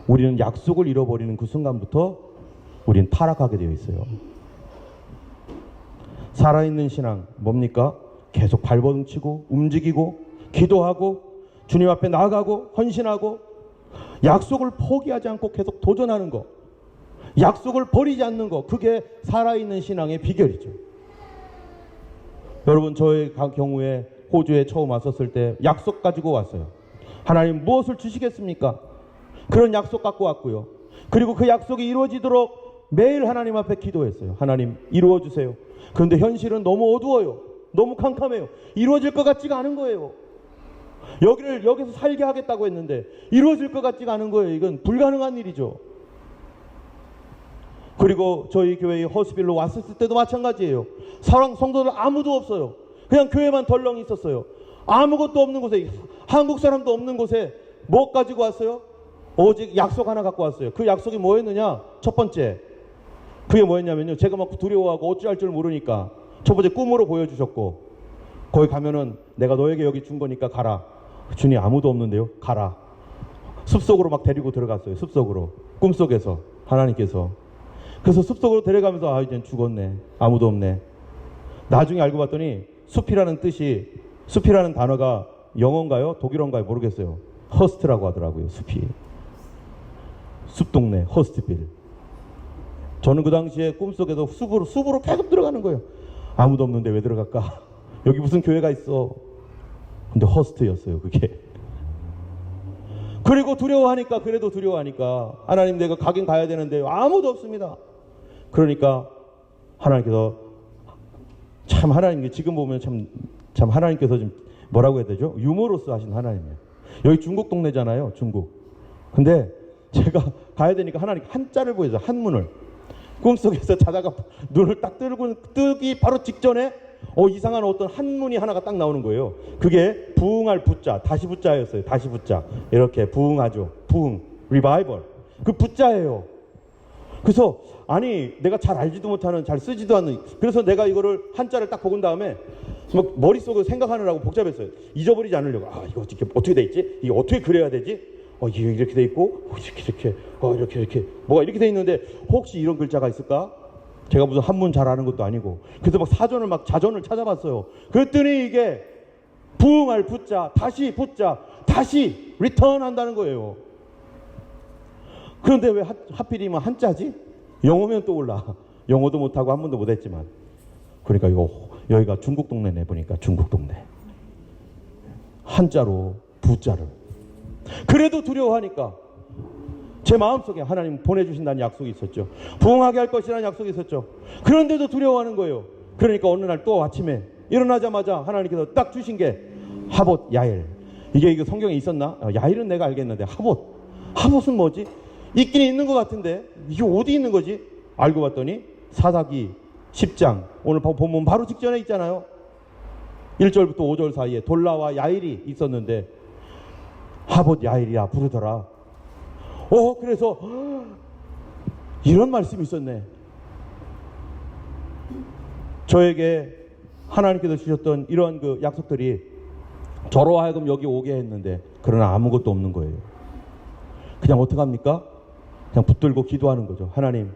우리는 약속을 잃어버리는 그 순간부터 우리는 타락하게 되어 있어요. 살아있는 신앙 뭡니까? 계속 발버둥치고 움직이고 기도하고 주님 앞에 나아가고 헌신하고 약속을 포기하지 않고 계속 도전하는 거, 약속을 버리지 않는 거, 그게 살아있는 신앙의 비결이죠. 여러분 저의 경우에 호주에 처음 왔었을 때 약속 가지고 왔어요. 하나님 무엇을 주시겠습니까? 그런 약속 갖고 왔고요. 그리고 그 약속이 이루어지도록 매일 하나님 앞에 기도했어요. 하나님 이루어 주세요. 그런데 현실은 너무 어두워요. 너무 캄캄해요. 이루어질 것 같지가 않은 거예요. 여기서 살게 하겠다고 했는데 이루어질 것 같지가 않은 거예요. 이건 불가능한 일이죠. 그리고 저희 교회의 허스빌로 왔을 때도 마찬가지예요. 사랑 성도들 아무도 없어요. 그냥 교회만 덜렁 있었어요. 아무것도 없는 곳에, 한국 사람도 없는 곳에 뭐 가지고 왔어요? 오직 약속 하나 갖고 왔어요. 그 약속이 뭐였느냐? 첫 번째, 그게 뭐였냐면요, 제가 막 두려워하고 어찌할 줄 모르니까 첫 번째 꿈으로 보여주셨고, 거기 가면은 내가 너에게 여기 준 거니까 가라. 주님 아무도 없는데요, 가라. 숲속으로 막 데리고 들어갔어요. 숲속으로, 꿈속에서 하나님께서. 그래서 숲속으로 데려가면서 아 이젠 죽었네, 아무도 없네. 나중에 알고 봤더니 숲이라는 뜻이, 숲이라는 단어가 영어인가요 독일어인가요 모르겠어요. 허스트라고 하더라고요. 숲이, 숲동네 허스트빌. 저는 그 당시에 꿈속에서 숲으로 계속 들어가는 거예요. 아무도 없는데 왜 들어갈까? 여기 무슨 교회가 있어. 근데 허스트였어요 그게. 그리고 두려워하니까, 그래도 두려워하니까 하나님 내가 가긴 가야 되는데 아무도 없습니다. 그러니까 하나님께서 참, 하나님 지금 보면 참 하나님께서 좀 뭐라고 해야 되죠? 유머러스 하신 하나님이에요. 여기 중국 동네잖아요, 중국. 근데 제가 가야 되니까 하나님 한자를 보여줘요. 한문을. 꿈속에서 자다가 눈을 딱 뜨기 바로 직전에 이상한 어떤 한문이 하나가 딱 나오는 거예요. 그게 부흥할 부자, 다시 부자였어요. 다시 부자. 이렇게 부흥하죠. 부흥, 리바이벌. 그 부자예요. 그래서 아니 내가 잘 알지도 못하는, 잘 쓰지도 않는, 그래서 내가 이거를 한자를 딱 보은 다음에 막 머릿속으로 생각하느라고 복잡했어요. 잊어버리지 않으려고. 아 이거 어떻게 돼 있지? 이거 어떻게 그려야 되지? 이게 이렇게 돼 있고 이렇게 뭐가 이렇게 돼 있는데 혹시 이런 글자가 있을까? 제가 무슨 한문 잘 아는 것도 아니고. 그래서 막 사전을 막 자전을 찾아봤어요. 그랬더니 이게 부흥할 부자, 다시 부자, 다시 리턴 한다는 거예요. 그런데 왜 하필이면 한자지? 영어면 또 올라. 영어도 못하고 한문도 못했지만. 그러니까 여기가 중국 동네네 보니까. 중국 동네. 한자로 부자를. 그래도 두려워하니까 제 마음속에 하나님 보내주신다는 약속이 있었죠. 부흥하게 할 것이라는 약속이 있었죠. 그런데도 두려워하는 거예요. 그러니까 어느 날 또 아침에 일어나자마자 하나님께서 딱 주신 게 하봇 야일. 이게 성경에 있었나? 야일은 내가 알겠는데 하봇은 뭐지? 있긴 있는 것 같은데 이게 어디 있는 거지? 알고 봤더니 사사기 10장 오늘 본문 바로 직전에 있잖아요. 1절부터 5절 사이에 돌라와 야일이 있었는데 하봇 야일이라 부르더라. 그래서 이런 말씀이 있었네. 저에게 하나님께서 주셨던 이러한 그 약속들이 저로 하여금 여기 오게 했는데 그러나 아무것도 없는 거예요. 그냥 어떡합니까? 그냥 붙들고 기도하는 거죠. 하나님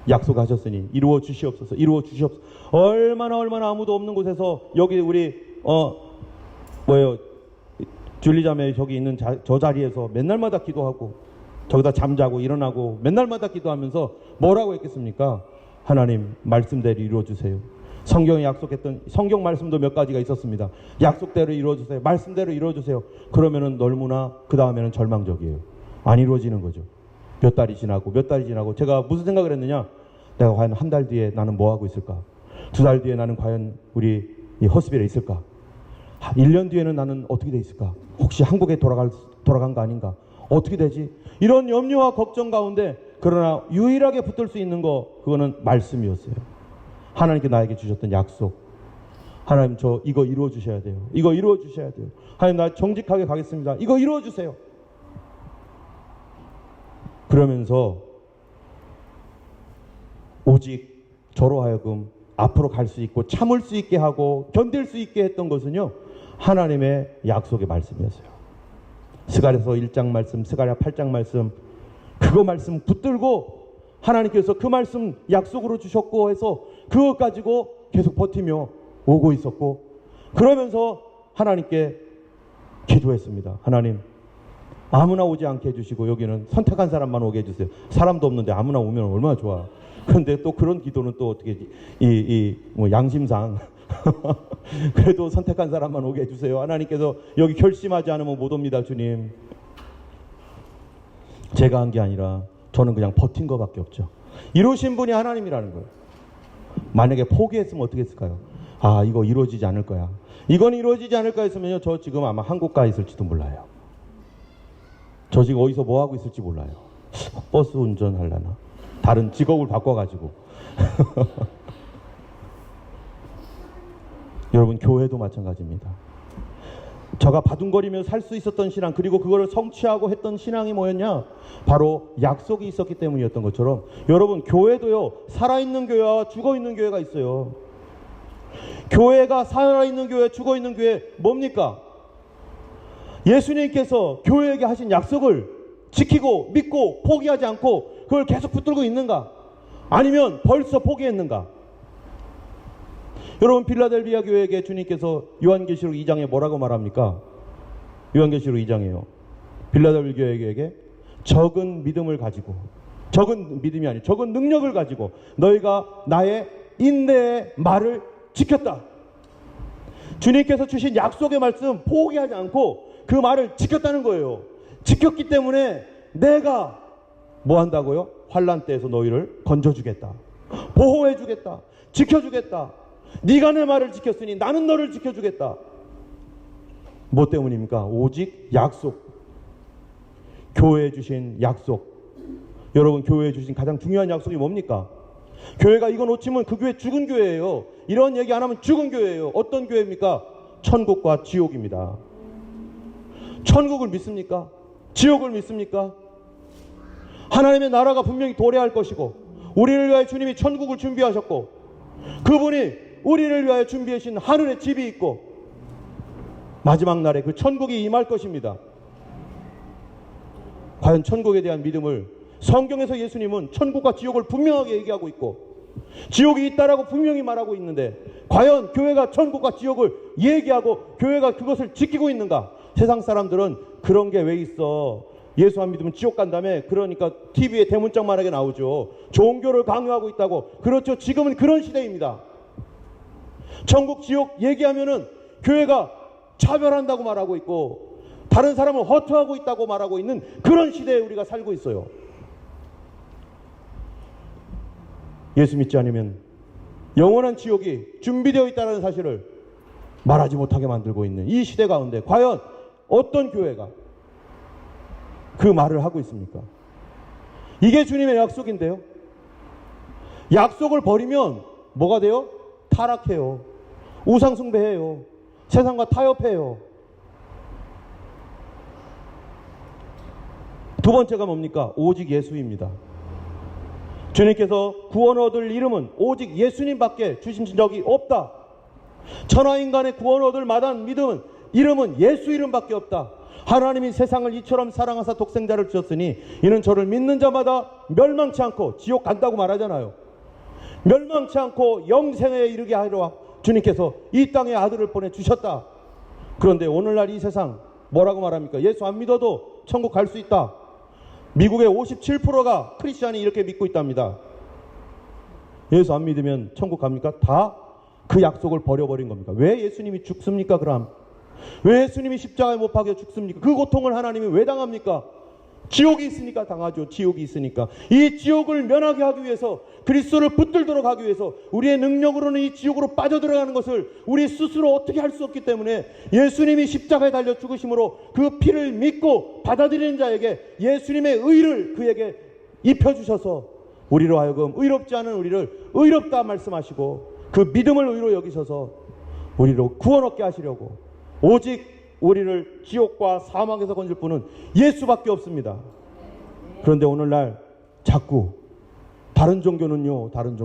약속하셨으니 이루어 주시옵소서, 이루어 주시옵소서. 얼마나 아무도 없는 곳에서 여기 우리 줄리자매 저기 있는 저 자리에서 맨날마다 기도하고 저기다 잠자고 일어나고 맨날마다 기도하면서 뭐라고 했겠습니까? 하나님 말씀대로 이루어주세요. 성경에 약속했던 성경 말씀도 몇 가지가 있었습니다. 약속대로 이루어주세요. 말씀대로 이루어주세요. 그러면은 너무나 그 다음에는 절망적이에요. 안 이루어지는 거죠. 몇 달이 지나고 제가 무슨 생각을 했느냐? 내가 과연 한 달 뒤에 나는 뭐 하고 있을까? 2달 뒤에 나는 과연 우리 이 허스빌에 있을까? 1년 뒤에는 나는 어떻게 돼 있을까? 혹시 한국에 돌아간 거 아닌가? 어떻게 되지? 이런 염려와 걱정 가운데 그러나 유일하게 붙들 수 있는 거 그거는 말씀이었어요. 하나님께 나에게 주셨던 약속. 하나님 저 이거 이루어 주셔야 돼요. 이거 이루어 주셔야 돼요. 하나님 나 정직하게 가겠습니다. 이거 이루어 주세요. 그러면서 오직 저로 하여금 앞으로 갈 수 있고 참을 수 있게 하고 견딜 수 있게 했던 것은요, 하나님의 약속의 말씀이었어요. 스가랴서 1장 말씀, 스가랴 8장 말씀, 그거 말씀 붙들고 하나님께서 그 말씀 약속으로 주셨고 해서 그것 가지고 계속 버티며 오고 있었고, 그러면서 하나님께 기도했습니다. 하나님 아무나 오지 않게 해주시고 여기는 선택한 사람만 오게 해주세요. 사람도 없는데 아무나 오면 얼마나 좋아. 그런데 또 그런 기도는 또 어떻게 뭐 양심상 그래도 선택한 사람만 오게 해주세요. 하나님께서 여기 결심하지 않으면 못 옵니다. 주님, 제가 한 게 아니라 저는 그냥 버틴 것밖에 없죠. 이루신 분이 하나님이라는 거예요. 만약에 포기했으면 어떻게 했을까요? 아, 이거 이루어지지 않을 거야, 이건 이루어지지 않을까 했으면요, 저 지금 아마 한국 가 있을지도 몰라요. 저 지금 어디서 뭐 하고 있을지 몰라요. 버스 운전하려나, 다른 직업을 바꿔가지고. 여러분, 교회도 마찬가지입니다. 저가 바둥거리며 살 수 있었던 신앙, 그리고 그거를 성취하고 했던 신앙이 뭐였냐? 바로 약속이 있었기 때문이었던 것처럼, 여러분, 교회도요, 살아있는 교회와 죽어있는 교회가 있어요. 교회가 살아있는 교회, 죽어있는 교회 뭡니까? 예수님께서 교회에게 하신 약속을 지키고 믿고 포기하지 않고 그걸 계속 붙들고 있는가? 아니면 벌써 포기했는가? 여러분, 필라델비아 교회에게 주님께서 요한계시록 2장에 뭐라고 말합니까? 요한계시록 2장에요. 필라델비아 교회에게 적은 믿음을 가지고, 적은 믿음이 아니고 적은 능력을 가지고 너희가 나의 인내의 말을 지켰다. 주님께서 주신 약속의 말씀 포기하지 않고 그 말을 지켰다는 거예요. 지켰기 때문에 내가 뭐 한다고요? 환난 때에서 너희를 건져주겠다, 보호해주겠다, 지켜주겠다. 네가 내 말을 지켰으니 나는 너를 지켜주겠다. 뭐 때문입니까? 오직 약속. 교회에 주신 약속. 여러분, 교회에 주신 가장 중요한 약속이 뭡니까? 교회가 이거 놓치면 그 교회 죽은 교회예요. 이런 얘기 안 하면 죽은 교회예요. 어떤 교회입니까? 천국과 지옥입니다. 천국을 믿습니까? 지옥을 믿습니까? 하나님의 나라가 분명히 도래할 것이고, 우리를 위하여 주님이 천국을 준비하셨고, 그분이 우리를 위하여 준비해 주신 하늘의 집이 있고, 마지막 날에 그 천국이 임할 것입니다. 과연 천국에 대한 믿음을, 성경에서 예수님은 천국과 지옥을 분명하게 얘기하고 있고 지옥이 있다라고 분명히 말하고 있는데, 과연 교회가 천국과 지옥을 얘기하고 교회가 그것을 지키고 있는가? 세상 사람들은 그런 게 왜 있어, 예수 안 믿으면 지옥 간다며. 그러니까 TV에 대문짝만하게 나오죠. 종교를 강요하고 있다고. 그렇죠, 지금은 그런 시대입니다. 천국 지옥 얘기하면은 교회가 차별한다고 말하고 있고 다른 사람을 허투하고 있다고 말하고 있는 그런 시대에 우리가 살고 있어요. 예수 믿지 않으면 영원한 지옥이 준비되어 있다는 사실을 말하지 못하게 만들고 있는 이 시대 가운데 과연 어떤 교회가 그 말을 하고 있습니까? 이게 주님의 약속인데요. 약속을 버리면 뭐가 돼요? 타락해요. 우상숭배해요. 세상과 타협해요. 두 번째가 뭡니까? 오직 예수입니다. 주님께서 구원 얻을 이름은 오직 예수님밖에 주신 적이 없다. 천하인간의 구원 얻을 마땅한 믿음은, 이름은 예수 이름밖에 없다. 하나님이 세상을 이처럼 사랑하사 독생자를 주셨으니 이는 저를 믿는 자마다 멸망치 않고 지옥 간다고 말하잖아요. 멸망치 않고 영생에 이르게 하려 주님께서 이 땅에 아들을 보내주셨다. 그런데 오늘날 이 세상 뭐라고 말합니까? 예수 안 믿어도 천국 갈 수 있다. 미국의 57%가 크리스찬이 이렇게 믿고 있답니다. 예수 안 믿으면 천국 갑니까? 다 그 약속을 버려버린 겁니까? 왜 예수님이 죽습니까? 그럼 왜 예수님이 십자가에 못 박혀 죽습니까? 그 고통을 하나님이 왜 당합니까? 지옥이 있으니까 당하죠. 지옥이 있으니까. 이 지옥을 면하게 하기 위해서, 그리스도를 붙들도록 하기 위해서 우리의 능력으로는 이 지옥으로 빠져들어가는 것을 우리 스스로 어떻게 할 수 없기 때문에 예수님이 십자가에 달려 죽으심으로 그 피를 믿고 받아들이는 자에게 예수님의 의를 그에게 입혀주셔서 우리로 하여금 의롭지 않은 우리를 의롭다 말씀하시고 그 믿음을 의로 여기셔서 우리로 구원 얻게 하시려고, 오직 우리를 지옥과 사망에서 건질 분은 예수밖에 없습니다. 그런데 오늘날 자꾸 다른 종교는요, 다른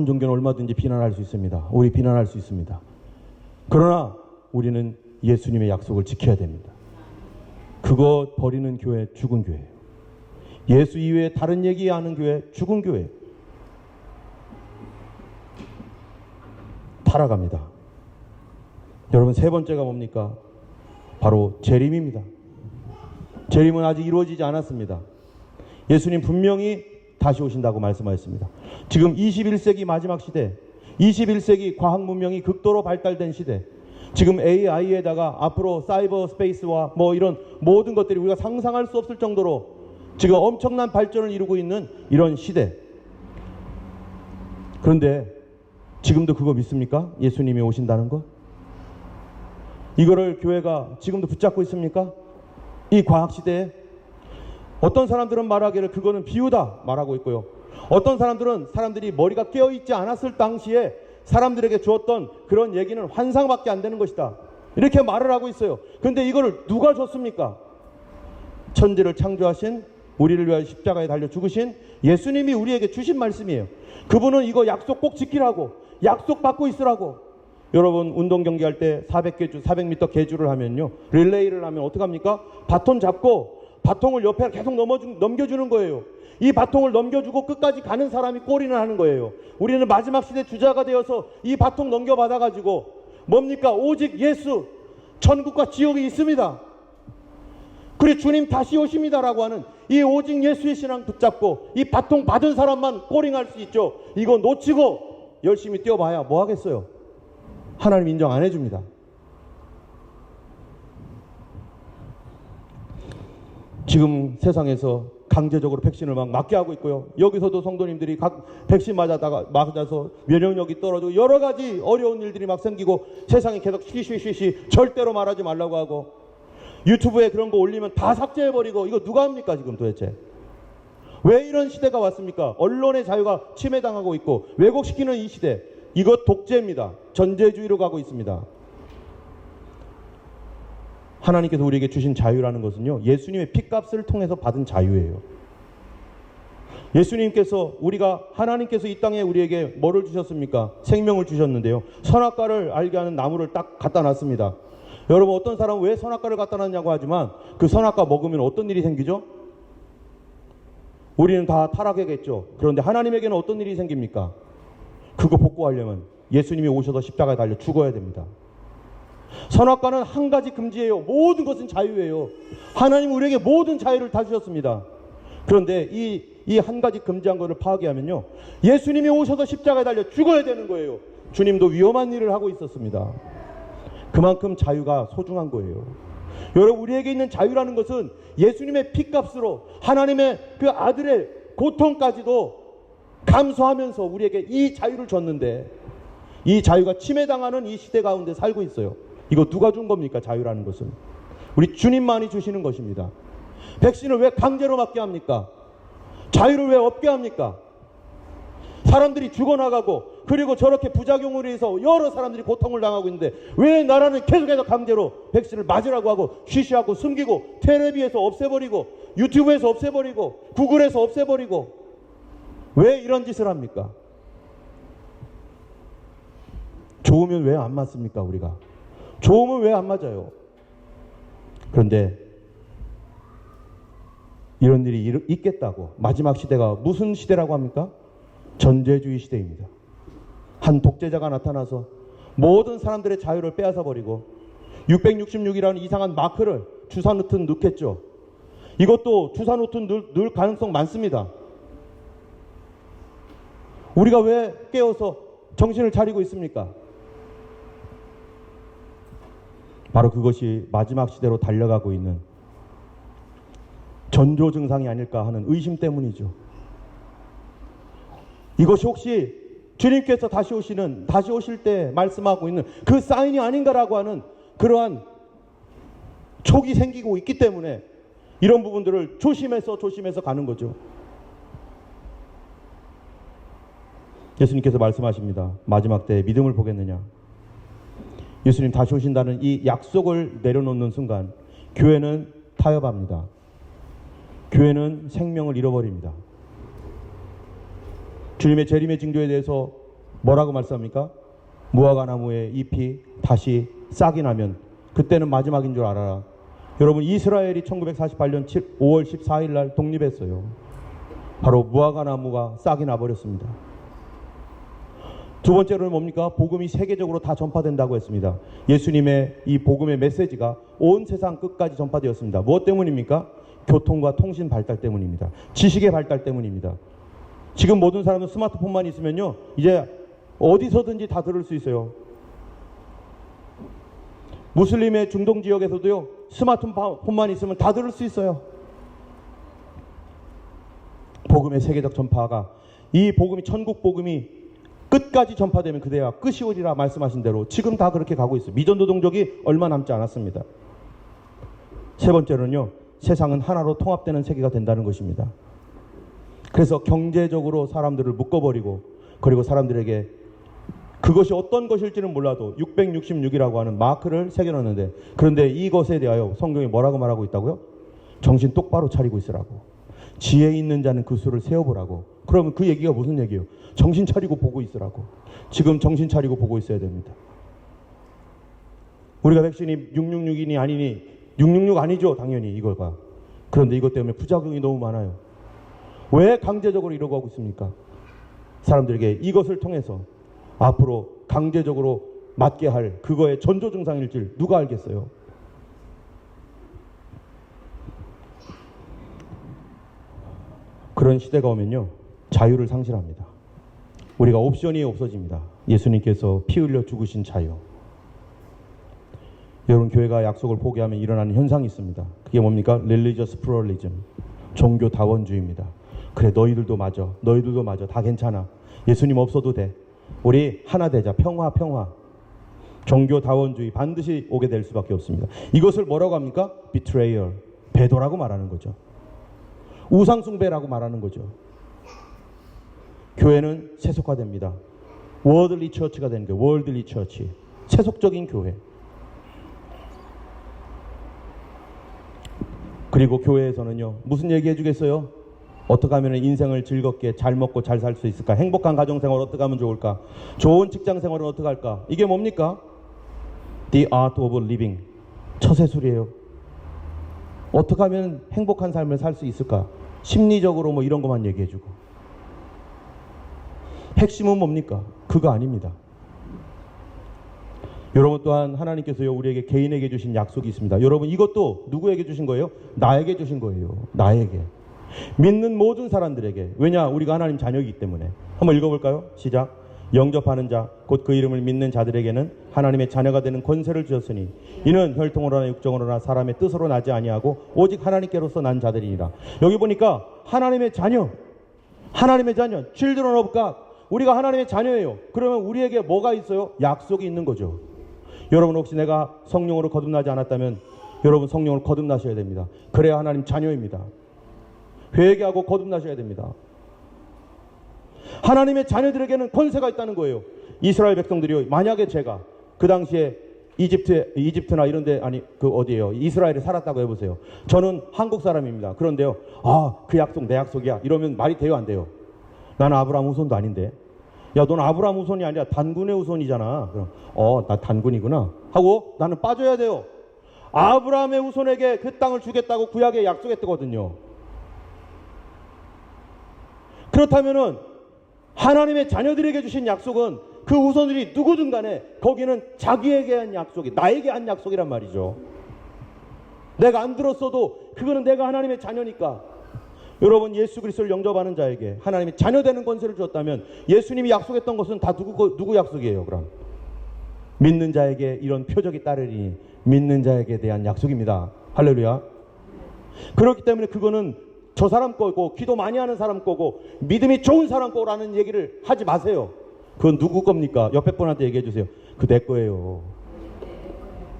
종교는 얼마든지 비난할 수 있습니다. 우리 비난할 수 있습니다. 그러나 우리는 예수님의 약속을 지켜야 됩니다. 그거 버리는 교회 죽은 교회예요. 예수 이외에 다른 얘기하는 교회 죽은 교회. 타락합니다. 여러분, 세 번째가 뭡니까? 바로 재림입니다. 재림은 아직 이루어지지 않았습니다. 예수님 분명히 다시 오신다고 말씀하셨습니다. 지금 21세기 마지막 시대, 21세기 과학 문명이 극도로 발달된 시대, 지금 AI에다가 앞으로 사이버 스페이스와 뭐 이런 모든 것들이 우리가 상상할 수 없을 정도로 지금 엄청난 발전을 이루고 있는 이런 시대. 그런데 지금도 그거 믿습니까? 예수님이 오신다는 거? 이거를 교회가 지금도 붙잡고 있습니까? 이 과학시대에? 어떤 사람들은 말하기를 그거는 비유다 말하고 있고요. 어떤 사람들은 사람들이 머리가 깨어있지 않았을 당시에 사람들에게 주었던 그런 얘기는 환상밖에 안 되는 것이다, 이렇게 말을 하고 있어요. 그런데 이거를 누가 줬습니까? 천지를 창조하신, 우리를 위하여 십자가에 달려 죽으신 예수님이 우리에게 주신 말씀이에요. 그분은 이거 약속 꼭 지키라고, 약속 받고 있으라고. 여러분, 운동 경기할 때 400m 계주를 하면요, 릴레이를 하면 어떡합니까? 바톤 잡고 바통을 옆에 계속 넘겨주는 거예요. 이 바통을 넘겨주고 끝까지 가는 사람이 골인을 하는 거예요. 우리는 마지막 시대 주자가 되어서 이 바통 넘겨받아가지고 뭡니까? 오직 예수, 천국과 지옥이 있습니다. 그래 주님 다시 오십니다라고 하는 이 오직 예수의 신앙 붙잡고 이 바통 받은 사람만 꼬링할 수 있죠. 이거 놓치고 열심히 뛰어봐야 뭐 하겠어요? 하나님 인정 안 해줍니다. 지금 세상에서 강제적으로 백신을 막 맞게 하고 있고요. 여기서도 성도님들이 각 백신 맞아서 면역력이 떨어지고 여러 가지 어려운 일들이 막 생기고 세상이 계속 쉬쉬쉬쉬 절대로 말하지 말라고 하고 유튜브에 그런 거 올리면 다 삭제해버리고 이거 누가 합니까 지금 도대체? 왜 이런 시대가 왔습니까? 언론의 자유가 침해당하고 있고 왜곡시키는 이 시대, 이거 독재입니다. 전제주의로 가고 있습니다. 하나님께서 우리에게 주신 자유라는 것은요, 예수님의 피값을 통해서 받은 자유예요. 예수님께서 하나님께서 이 땅에 우리에게 뭐를 주셨습니까? 생명을 주셨는데요, 선악과를 알게 하는 나무를 딱 갖다 놨습니다. 여러분, 어떤 사람은 왜 선악과를 갖다 놨냐고 하지만 그 선악과 먹으면 어떤 일이 생기죠? 우리는 다 타락하겠죠. 그런데 하나님에게는 어떤 일이 생깁니까? 그거 복구하려면 예수님이 오셔서 십자가에 달려 죽어야 됩니다. 선악과는 한 가지 금지예요. 모든 것은 자유예요. 하나님 우리에게 모든 자유를 다 주셨습니다. 그런데 이 한 가지 금지한 것을 파괴하면요, 예수님이 오셔서 십자가에 달려 죽어야 되는 거예요. 주님도 위험한 일을 하고 있었습니다. 그만큼 자유가 소중한 거예요. 여러분, 우리에게 있는 자유라는 것은 예수님의 피값으로 하나님의 그 아들의 고통까지도 감수하면서 우리에게 이 자유를 줬는데 이 자유가 침해당하는 이 시대 가운데 살고 있어요. 이거 누가 준 겁니까? 자유라는 것은 우리 주님만이 주시는 것입니다. 백신을 왜 강제로 맞게 합니까? 자유를 왜 없게 합니까? 사람들이 죽어나가고 그리고 저렇게 부작용으로 해서 여러 사람들이 고통을 당하고 있는데 왜 나라는 계속해서 강제로 백신을 맞으라고 하고 쉬쉬하고 숨기고 텔레비에서 없애버리고 유튜브에서 없애버리고 구글에서 없애버리고 왜 이런 짓을 합니까? 좋으면 왜 안 맞습니까? 우리가 좋으면 왜 안 맞아요? 그런데 이런 일이 있겠다고, 마지막 시대가 무슨 시대라고 합니까? 전제주의 시대입니다. 한 독재자가 나타나서 모든 사람들의 자유를 빼앗아 버리고 666이라는 이상한 마크를 주사 노트 넣겠죠. 이것도 주사 노트 넣을 가능성 많습니다. 우리가 왜 깨어서 정신을 차리고 있습니까? 바로 그것이 마지막 시대로 달려가고 있는 전조 증상이 아닐까 하는 의심 때문이죠. 이것이 혹시 주님께서 다시 오실 때 말씀하고 있는 그 사인이 아닌가라고 하는 그러한 촉이 생기고 있기 때문에 이런 부분들을 조심해서 가는 거죠. 예수님께서 말씀하십니다. 마지막 때에 믿음을 보겠느냐. 예수님 다시 오신다는 이 약속을 내려놓는 순간 교회는 타협합니다. 교회는 생명을 잃어버립니다. 주님의 재림의 징조에 대해서 뭐라고 말씀합니까? 무화과 나무의 잎이 다시 싹이 나면 그때는 마지막인 줄 알아라. 여러분, 이스라엘이 1948년 5월 14일 날 독립했어요. 바로 무화과 나무가 싹이 나버렸습니다. 두 번째로는 뭡니까? 복음이 세계적으로 다 전파된다고 했습니다. 예수님의 이 복음의 메시지가 온 세상 끝까지 전파되었습니다. 무엇 때문입니까? 교통과 통신 발달 때문입니다. 지식의 발달 때문입니다. 지금 모든 사람은 스마트폰만 있으면요, 이제 어디서든지 다 들을 수 있어요. 무슬림의 중동 지역에서도요, 스마트폰만 있으면 다 들을 수 있어요. 복음의 세계적 전파가, 이 복음이, 천국 복음이 끝까지 전파되면 그대야 끝이 오리라 말씀하신 대로 지금 다 그렇게 가고 있어요. 미전도동족이 얼마 남지 않았습니다. 세 번째로는요, 세상은 하나로 통합되는 세계가 된다는 것입니다. 그래서 경제적으로 사람들을 묶어버리고, 그리고 사람들에게 그것이 어떤 것일지는 몰라도 666이라고 하는 마크를 새겨놨는데, 그런데 이것에 대하여 성경이 뭐라고 말하고 있다고요? 정신 똑바로 차리고 있으라고. 지혜 있는 자는 그 수를 세어보라고. 그러면 그 얘기가 무슨 얘기예요? 정신 차리고 보고 있으라고. 지금 정신 차리고 보고 있어야 됩니다. 우리가 백신이 666이니 아니니, 666 아니죠, 당연히 이거가. 그런데 이것 때문에 부작용이 너무 많아요. 왜 강제적으로 이러고 하고 있습니까? 사람들에게 이것을 통해서 앞으로 강제적으로 맞게 할 그거의 전조 증상일 줄 누가 알겠어요? 그런 시대가 오면요, 자유를 상실합니다. 우리가 옵션이 없어집니다. 예수님께서 피 흘려 죽으신 자유. 여러분, 교회가 약속을 포기하면 일어나는 현상이 있습니다. 그게 뭡니까? Religious pluralism, 종교 다원주의입니다. 그래, 너희들도 맞아, 다 괜찮아, 예수님 없어도 돼, 우리 하나 되자, 평화. 종교 다원주의 반드시 오게 될 수밖에 없습니다. 이것을 뭐라고 합니까? betrayal, 배도라고 말하는 거죠. 우상숭배라고 말하는 거죠. 교회는 세속화됩니다. 월들리 처치가 되는 거예요. 월들리 처치, 세속적인 교회. 그리고 교회에서는요, 무슨 얘기 해주겠어요? 어떻게 하면 인생을 즐겁게 잘 먹고 잘 살 수 있을까? 행복한 가정생활 어떻게 하면 좋을까? 좋은 직장생활은 어떻게 할까? 이게 뭡니까? The art of living, 처세술이에요. 어떻게 하면 행복한 삶을 살 수 있을까? 심리적으로 뭐 이런 것만 얘기해주고. 핵심은 뭡니까? 그거 아닙니다. 여러분, 또한 하나님께서요, 우리에게 개인에게 주신 약속이 있습니다. 여러분, 이것도 누구에게 주신 거예요? 나에게 주신 거예요. 나에게. 믿는 모든 사람들에게. 왜냐? 우리가 하나님 자녀이기 때문에. 한번 읽어볼까요? 시작. 영접하는 자, 곧 그 이름을 믿는 자들에게는 하나님의 자녀가 되는 권세를 주셨으니 이는 혈통으로나 육정으로나 사람의 뜻으로 나지 아니하고 오직 하나님께로서 난 자들이니라. 여기 보니까 하나님의 자녀, children of God, 우리가 하나님의 자녀예요. 그러면 우리에게 뭐가 있어요? 약속이 있는 거죠. 여러분, 혹시 내가 성령으로 거듭나지 않았다면 여러분, 성령으로 거듭나셔야 됩니다. 그래야 하나님 자녀입니다. 회개하고 거듭나셔야 됩니다. 하나님의 자녀들에게는 권세가 있다는 거예요. 이스라엘 백성들이요, 만약에 제가 그 당시에 이집트나 이런데, 아니 그 어디예요, 이스라엘에 살았다고 해보세요. 저는 한국 사람입니다. 그런데요, 그 약속 내 약속이야 이러면 말이 돼요, 안 돼요? 나는 아브라함 후손도 아닌데. 야, 넌 아브라함 후손이 아니라 단군의 후손이잖아. 그럼 나 단군이구나 하고 나는 빠져야 돼요. 아브라함의 후손에게 그 땅을 주겠다고 구약에 약속했거든요. 그렇다면은 하나님의 자녀들에게 주신 약속은 그 후손들이 누구든 간에 거기는 자기에게 한 약속이, 나에게 한 약속이란 말이죠. 내가 안 들었어도 그거는 내가 하나님의 자녀니까. 여러분, 예수 그리스도를 영접하는 자에게 하나님의 자녀 되는 권세를 주었다면 예수님이 약속했던 것은 다 누구 약속이에요? 그럼 믿는 자에게 이런 표적이 따르리니 믿는 자에게 대한 약속입니다. 할렐루야. 그렇기 때문에 그거는 저 사람 거고 기도 많이 하는 사람 거고 믿음이 좋은 사람 거라는 얘기를 하지 마세요. 그건 누구 겁니까? 옆에 분한테 얘기해 주세요. 그거 내 거예요.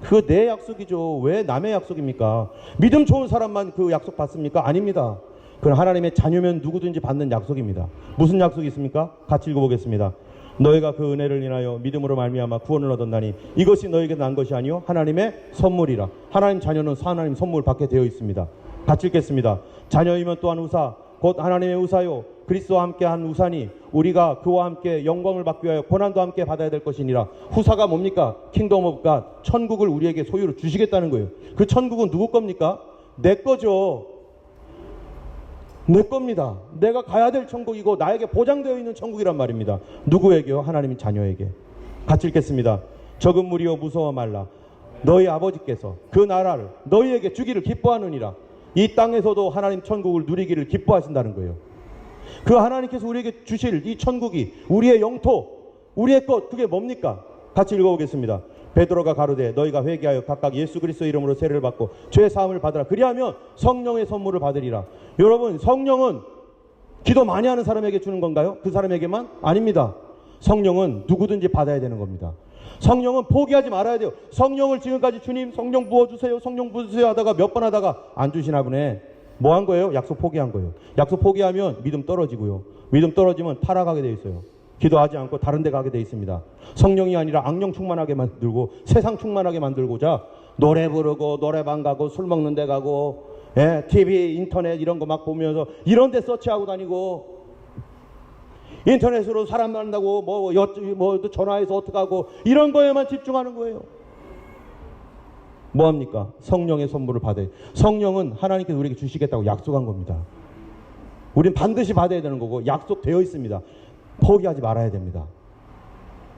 그거 내 약속이죠. 왜 남의 약속입니까? 믿음 좋은 사람만 그 약속 받습니까? 아닙니다. 그건 하나님의 자녀면 누구든지 받는 약속입니다. 무슨 약속이 있습니까? 같이 읽어보겠습니다. 너희가 그 은혜를 인하여 믿음으로 말미암아 구원을 얻었나니 이것이 너희에게 난 것이 아니요 하나님의 선물이라. 하나님 자녀는 하나님 선물 받게 되어 있습니다. 같이 읽겠습니다. 자녀이면 또한 우사 곧 하나님의 우사요 그리스도와 함께 한 우사니 우리가 그와 함께 영광을 받기 위하여 고난도 함께 받아야 될 것이니라. 후사가 뭡니까? 킹덤 오브 갓, 천국을 우리에게 소유로 주시겠다는 거예요. 그 천국은 누구 겁니까? 내 거죠. 내 겁니다. 내가 가야 될 천국이고 나에게 보장되어 있는 천국이란 말입니다. 누구에게요? 하나님의 자녀에게. 같이 읽겠습니다. 적은 무리여 무서워 말라. 너희 아버지께서 그 나라를 너희에게 주기를 기뻐하느니라. 이 땅에서도 하나님 천국을 누리기를 기뻐하신다는 거예요. 그 하나님께서 우리에게 주실 이 천국이 우리의 영토, 우리의 것, 그게 뭡니까? 같이 읽어보겠습니다. 베드로가 가로되 너희가 회개하여 각각 예수 그리스도 이름으로 세례를 받고 죄 사함을 받으라. 그리하면 성령의 선물을 받으리라. 여러분, 성령은 기도 많이 하는 사람에게 주는 건가요? 그 사람에게만? 아닙니다. 성령은 누구든지 받아야 되는 겁니다. 성령은 포기하지 말아야 돼요. 성령을 지금까지 주님 성령 부어주세요, 성령 부어주세요 하다가 몇 번 하다가 안 주시나 보네. 뭐 한 거예요? 약속 포기한 거예요. 약속 포기하면 믿음 떨어지고요. 믿음 떨어지면 타락하게 돼 있어요. 기도하지 않고 다른 데 가게 돼 있습니다. 성령이 아니라 악령 충만하게 만들고 세상 충만하게 만들고자 노래 부르고 노래방 가고 술 먹는 데 가고 TV, 인터넷 이런 거 막 보면서 이런 데 서치하고 다니고 인터넷으로 사람 만나고 뭐 전화해서 어떡하고 이런 거에만 집중하는 거예요. 뭐합니까? 성령의 선물을 받아요. 성령은 하나님께서 우리에게 주시겠다고 약속한 겁니다. 우린 반드시 받아야 되는 거고 약속되어 있습니다. 포기하지 말아야 됩니다.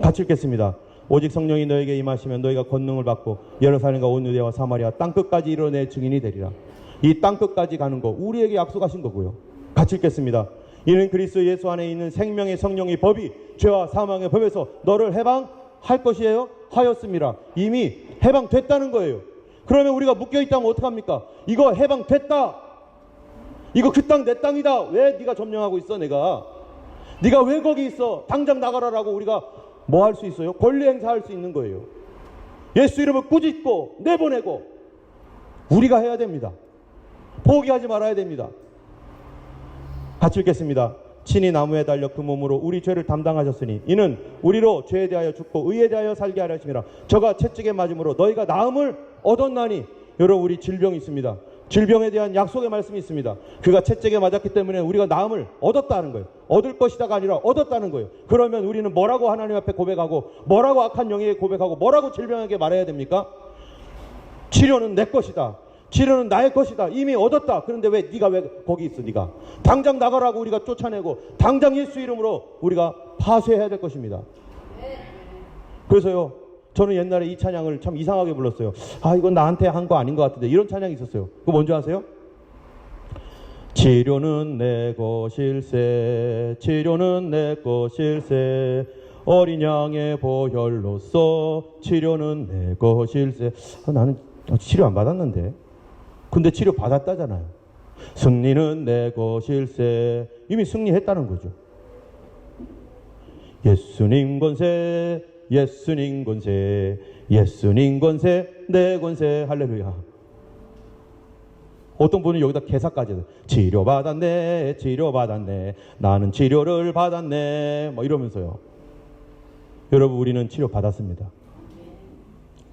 같이 읽겠습니다. 오직 성령이 너에게 임하시면 너희가 권능을 받고 예루살렘과 온 유대와 사마리아 땅끝까지 이르러 내 증인이 되리라. 이 땅끝까지 가는 거 우리에게 약속하신 거고요. 같이 읽겠습니다. 이는 그리스도 예수 안에 있는 생명의 성령의 법이 죄와 사망의 법에서 너를 해방할 것이에요 하였습니다. 이미 해방됐다는 거예요. 그러면 우리가 묶여있다면 어떡합니까? 이거 해방됐다. 이거 그 땅 내 땅이다. 왜 네가 점령하고 있어? 네가 왜 거기 있어? 당장 나가라라고 우리가 뭐 할 수 있어요? 권리 행사할 수 있는 거예요. 예수 이름을 꾸짖고 내보내고 우리가 해야 됩니다. 포기하지 말아야 됩니다. 같이 읽겠습니다. 친히 나무에 달려 그 몸으로 우리 죄를 담당하셨으니 이는 우리로 죄에 대하여 죽고 의에 대하여 살게 하려 하심이라. 저가 채찍에 맞음으로 너희가 나음을 얻었나니. 여러분, 우리 질병이 있습니다. 질병에 대한 약속의 말씀이 있습니다. 그가 채찍에 맞았기 때문에 우리가 나음을 얻었다는 거예요. 얻을 것이다가 아니라 얻었다는 거예요. 그러면 우리는 뭐라고 하나님 앞에 고백하고 뭐라고 악한 영에게 고백하고 뭐라고 질병에게 말해야 됩니까? 치료는 내 것이다. 치료는 나의 것이다. 이미 얻었다. 그런데 네가 왜 거기 있어? 네가 당장 나가라고 우리가 쫓아내고 당장 예수 이름으로 우리가 파쇄해야 될 것입니다. 그래서요, 저는 옛날에 이 찬양을 참 이상하게 불렀어요. 이건 나한테 한 거 아닌 것 같은데. 이런 찬양이 있었어요. 그거 뭔지 아세요? 치료는 내 것일세, 치료는 내 것일세, 어린 양의 보혈로서 치료는 내 것일세. 나는 치료 안 받았는데. 근데 치료 받았다잖아요. 승리는 내 것일세. 이미 승리했다는 거죠. 예수님 권세, 예수님 권세, 예수님 권세, 내 권세. 할렐루야. 어떤 분은 여기다 개사까지 해요. 치료받았네, 치료받았네, 나는 치료를 받았네, 뭐 이러면서요. 여러분, 우리는 치료받았습니다.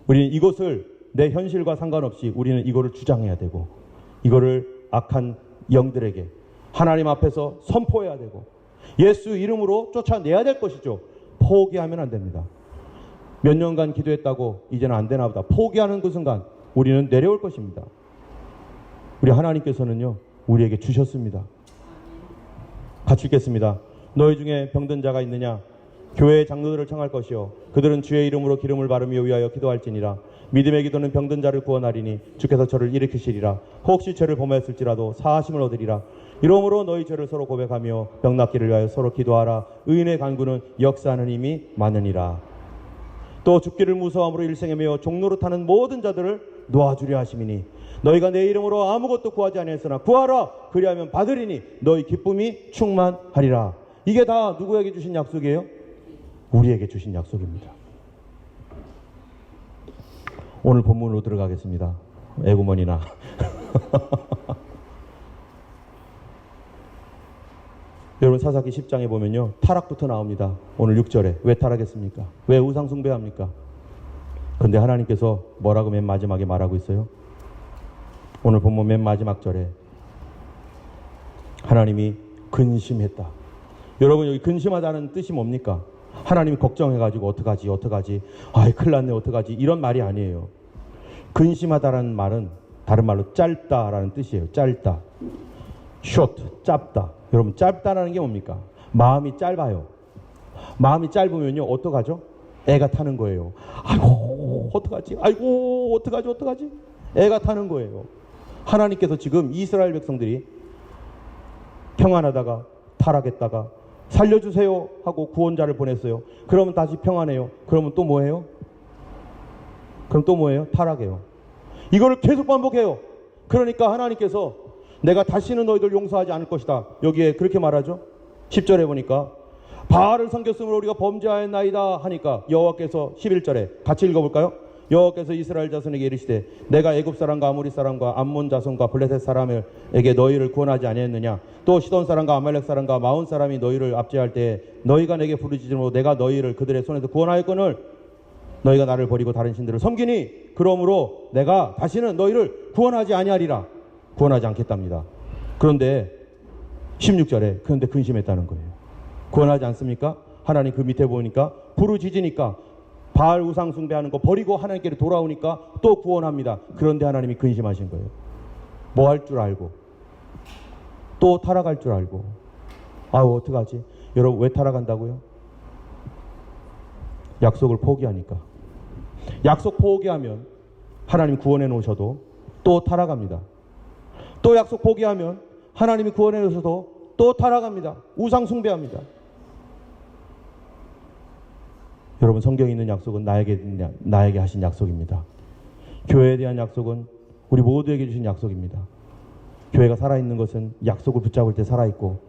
우리는 이것을 내 현실과 상관없이 우리는 이거를 주장해야 되고 이거를 악한 영들에게 하나님 앞에서 선포해야 되고 예수 이름으로 쫓아내야 될 것이죠. 포기하면 안 됩니다. 몇 년간 기도했다고 이제는 안 되나 보다. 포기하는 그 순간 우리는 내려올 것입니다. 우리 하나님께서는요, 우리에게 주셨습니다. 같이 읽겠습니다. 너희 중에 병든 자가 있느냐? 교회의 장로들을 청할 것이요 그들은 주의 이름으로 기름을 바르며 위하여 기도할지니라. 믿음의 기도는 병든 자를 구원하리니 주께서 저를 일으키시리라. 혹시 죄를 범하였을지라도 사하심을 얻으리라. 이러므로 너희 죄를 서로 고백하며 병 낫기를 위하여 서로 기도하라. 의인의 간구는 역사하는 힘이 많으니라. 또 죽기를 무서워함으로 일생에 매어 종로로 타는 모든 자들을 놓아주려 하심이니 너희가 내 이름으로 아무것도 구하지 아니하였으나 구하라 그리하면 받으리니 너희 기쁨이 충만하리라. 이게 다 누구에게 주신 약속이에요? 우리에게 주신 약속입니다. 오늘 본문으로 들어가겠습니다. 애구머니나 여러분 사사기 10장에 보면요 타락부터 나옵니다. 오늘 6절에 왜 타락했습니까? 왜 우상 숭배합니까? 근데 하나님께서 뭐라고 맨 마지막에 말하고 있어요? 오늘 본문 맨 마지막 절에 하나님이 근심했다. 여러분 여기 근심하다는 뜻이 뭡니까? 하나님이 걱정해가지고 어떡하지 아이 큰일 났네 어떡하지 이런 말이 아니에요. 근심하다라는 말은 다른 말로 짧다라는 뜻이에요. 짧다, short, 짧다. 여러분 짧다라는 게 뭡니까? 마음이 짧아요. 마음이 짧으면요 어떡하죠? 애가 타는 거예요. 아이고 어떡하지 애가 타는 거예요. 하나님께서 지금 이스라엘 백성들이 평안하다가 타락했다가 살려주세요 하고 구원자를 보냈어요. 그러면 다시 평안해요. 그러면 또 뭐해요? 타락해요. 이거를 계속 반복해요. 그러니까 하나님께서 내가 다시는 너희들 용서하지 않을 것이다. 여기에 그렇게 말하죠. 10절에 보니까 바알을 섬겼으므로 우리가 범죄하였나이다 하니까 여호와께서 11절에 같이 읽어볼까요? 여호와께서 이스라엘 자손에게 이르시되 내가 애굽 사람과 아모리 사람과 암몬 자손과 블레셋 사람에게 너희를 구원하지 아니했느냐? 또 시돈 사람과 아말렉 사람과 마온 사람이 너희를 압제할 때에 너희가 내게 부르짖음으로 내가 너희를 그들의 손에서 구원하였거늘 너희가 나를 버리고 다른 신들을 섬기니 그러므로 내가 다시는 너희를 구원하지 아니하리라. 구원하지 않겠답니다. 그런데 16절에 그런데 근심했다는 거예요. 구원하지 않습니까? 하나님 그 밑에 보니까 부르짖으니까 바알 우상 숭배하는 거 버리고 하나님께로 돌아오니까 또 구원합니다. 그런데 하나님이 근심하신 거예요. 뭐 할 줄 알고 또 타락할 줄 알고 아우 어떡하지? 여러분 왜 타락한다고요? 약속을 포기하니까. 약속 포기하면 하나님 구원해 놓으셔도 또 타락합니다. 또 약속 포기하면 하나님이 구원해 놓으셔도 또 타락합니다. 우상 숭배합니다. 여러분 성경에 있는 약속은 나에게 하신 약속입니다. 교회에 대한 약속은 우리 모두에게 주신 약속입니다. 교회가 살아있는 것은 약속을 붙잡을 때 살아있고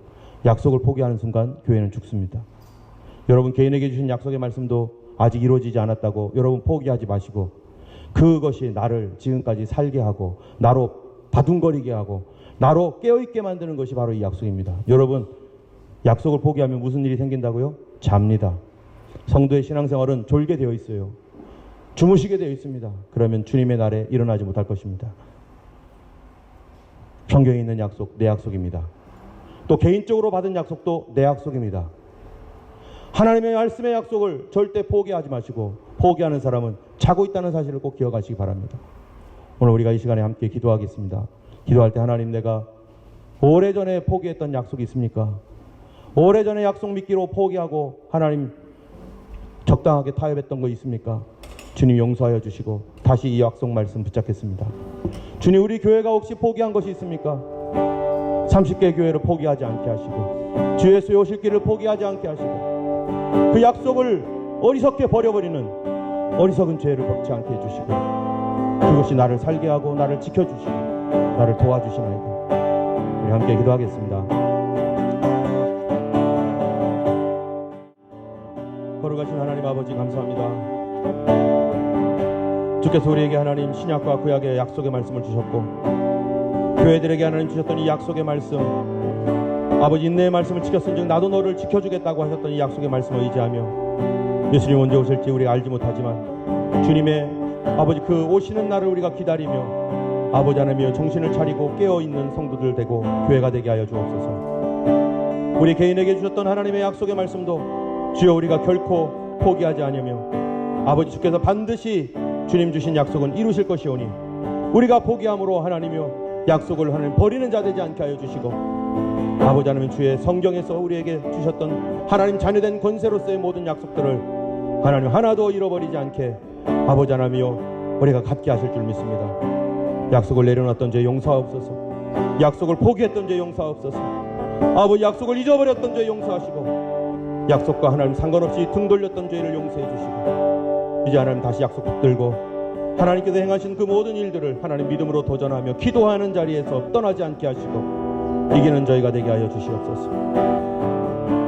약속을 포기하는 순간 교회는 죽습니다. 여러분 개인에게 주신 약속의 말씀도 아직 이루어지지 않았다고 여러분 포기하지 마시고 그것이 나를 지금까지 살게 하고 나로 바둥거리게 하고 나로 깨어있게 만드는 것이 바로 이 약속입니다. 여러분 약속을 포기하면 무슨 일이 생긴다고요? 잡니다. 성도의 신앙생활은 졸게 되어 있어요. 주무시게 되어 있습니다. 그러면 주님의 날에 일어나지 못할 것입니다. 성경에 있는 약속 내 약속입니다. 또 개인적으로 받은 약속도 내 약속입니다. 하나님의 말씀의 약속을 절대 포기하지 마시고 포기하는 사람은 자고 있다는 사실을 꼭 기억하시기 바랍니다. 오늘 우리가 이 시간에 함께 기도하겠습니다. 기도할 때 하나님 내가 오래전에 포기했던 약속이 있습니까? 오래전에 약속 믿기로 포기하고 하나님 적당하게 타협했던 거 있습니까? 주님 용서하여 주시고 다시 이 약속 말씀 붙잡겠습니다. 주님 우리 교회가 혹시 포기한 것이 있습니까? 30개 교회를 포기하지 않게 하시고 주 예수의 오실 길을 포기하지 않게 하시고 그 약속을 어리석게 버려버리는 어리석은 죄를 벗지 않게 해주시고 그것이 나를 살게 하고 나를 지켜주시고 나를 도와주시나이다. 우리 함께 기도하겠습니다. 거룩하신 하나님 아버지 감사합니다. 주께서 우리에게 하나님 신약과 구약의 약속의 말씀을 주셨고 교회들에게 하나님 주셨던 이 약속의 말씀 아버지 인내의 말씀을 지켰은즉 나도 너를 지켜주겠다고 하셨던 이 약속의 말씀을 의지하며 예수님 언제 오실지 우리가 알지 못하지만 주님의 아버지 그 오시는 날을 우리가 기다리며 아버지 하나님이여 정신을 차리고 깨어있는 성도들 되고 교회가 되게 하여 주옵소서. 우리 개인에게 주셨던 하나님의 약속의 말씀도 주여 우리가 결코 포기하지 아니하며 아버지 주께서 반드시 주님 주신 약속은 이루실 것이오니 우리가 포기함으로 하나님이여 약속을 하나님 버리는 자 되지 않게 하여 주시고 아버지 하나님 주의 성경에서 우리에게 주셨던 하나님 자녀된 권세로서의 모든 약속들을 하나님 하나도 잃어버리지 않게 아버지 하나님이여 우리가 갖게 하실 줄 믿습니다. 약속을 내려놨던 죄 용서하옵소서. 약속을 포기했던 죄 용서하옵소서. 아버지 약속을 잊어버렸던 죄 용서하시고 약속과 하나님 상관없이 등 돌렸던 죄를 용서해 주시고 이제 하나님 다시 약속 붙들고 하나님께서 행하신 그 모든 일들을 하나님 믿음으로 도전하며 기도하는 자리에서 떠나지 않게 하시고 이기는 저희가 되게 하여 주시옵소서.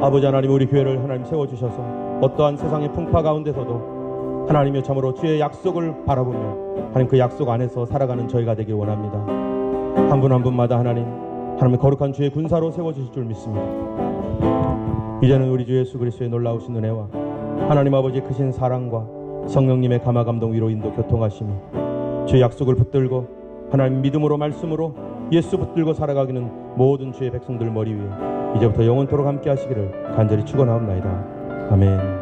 아버지 하나님, 우리 교회를 하나님 세워주셔서 어떠한 세상의 풍파 가운데서도 하나님의 참으로 주의 약속을 바라보며 하나님 그 약속 안에서 살아가는 저희가 되길 원합니다. 한 분 한 분마다 하나님의 거룩한 주의 군사로 세워주실 줄 믿습니다. 이제는 우리 주 예수 그리스도의 놀라우신 은혜와 하나님 아버지의 크신 사랑과 성령님의 감화 감동 위로 인도 교통하심이 주의 약속을 붙들고 하나님 믿음으로 말씀으로 예수 붙들고 살아가기는 모든 주의 백성들 머리 위에 이제부터 영원토록 함께 하시기를 간절히 축원하옵나이다. 아멘.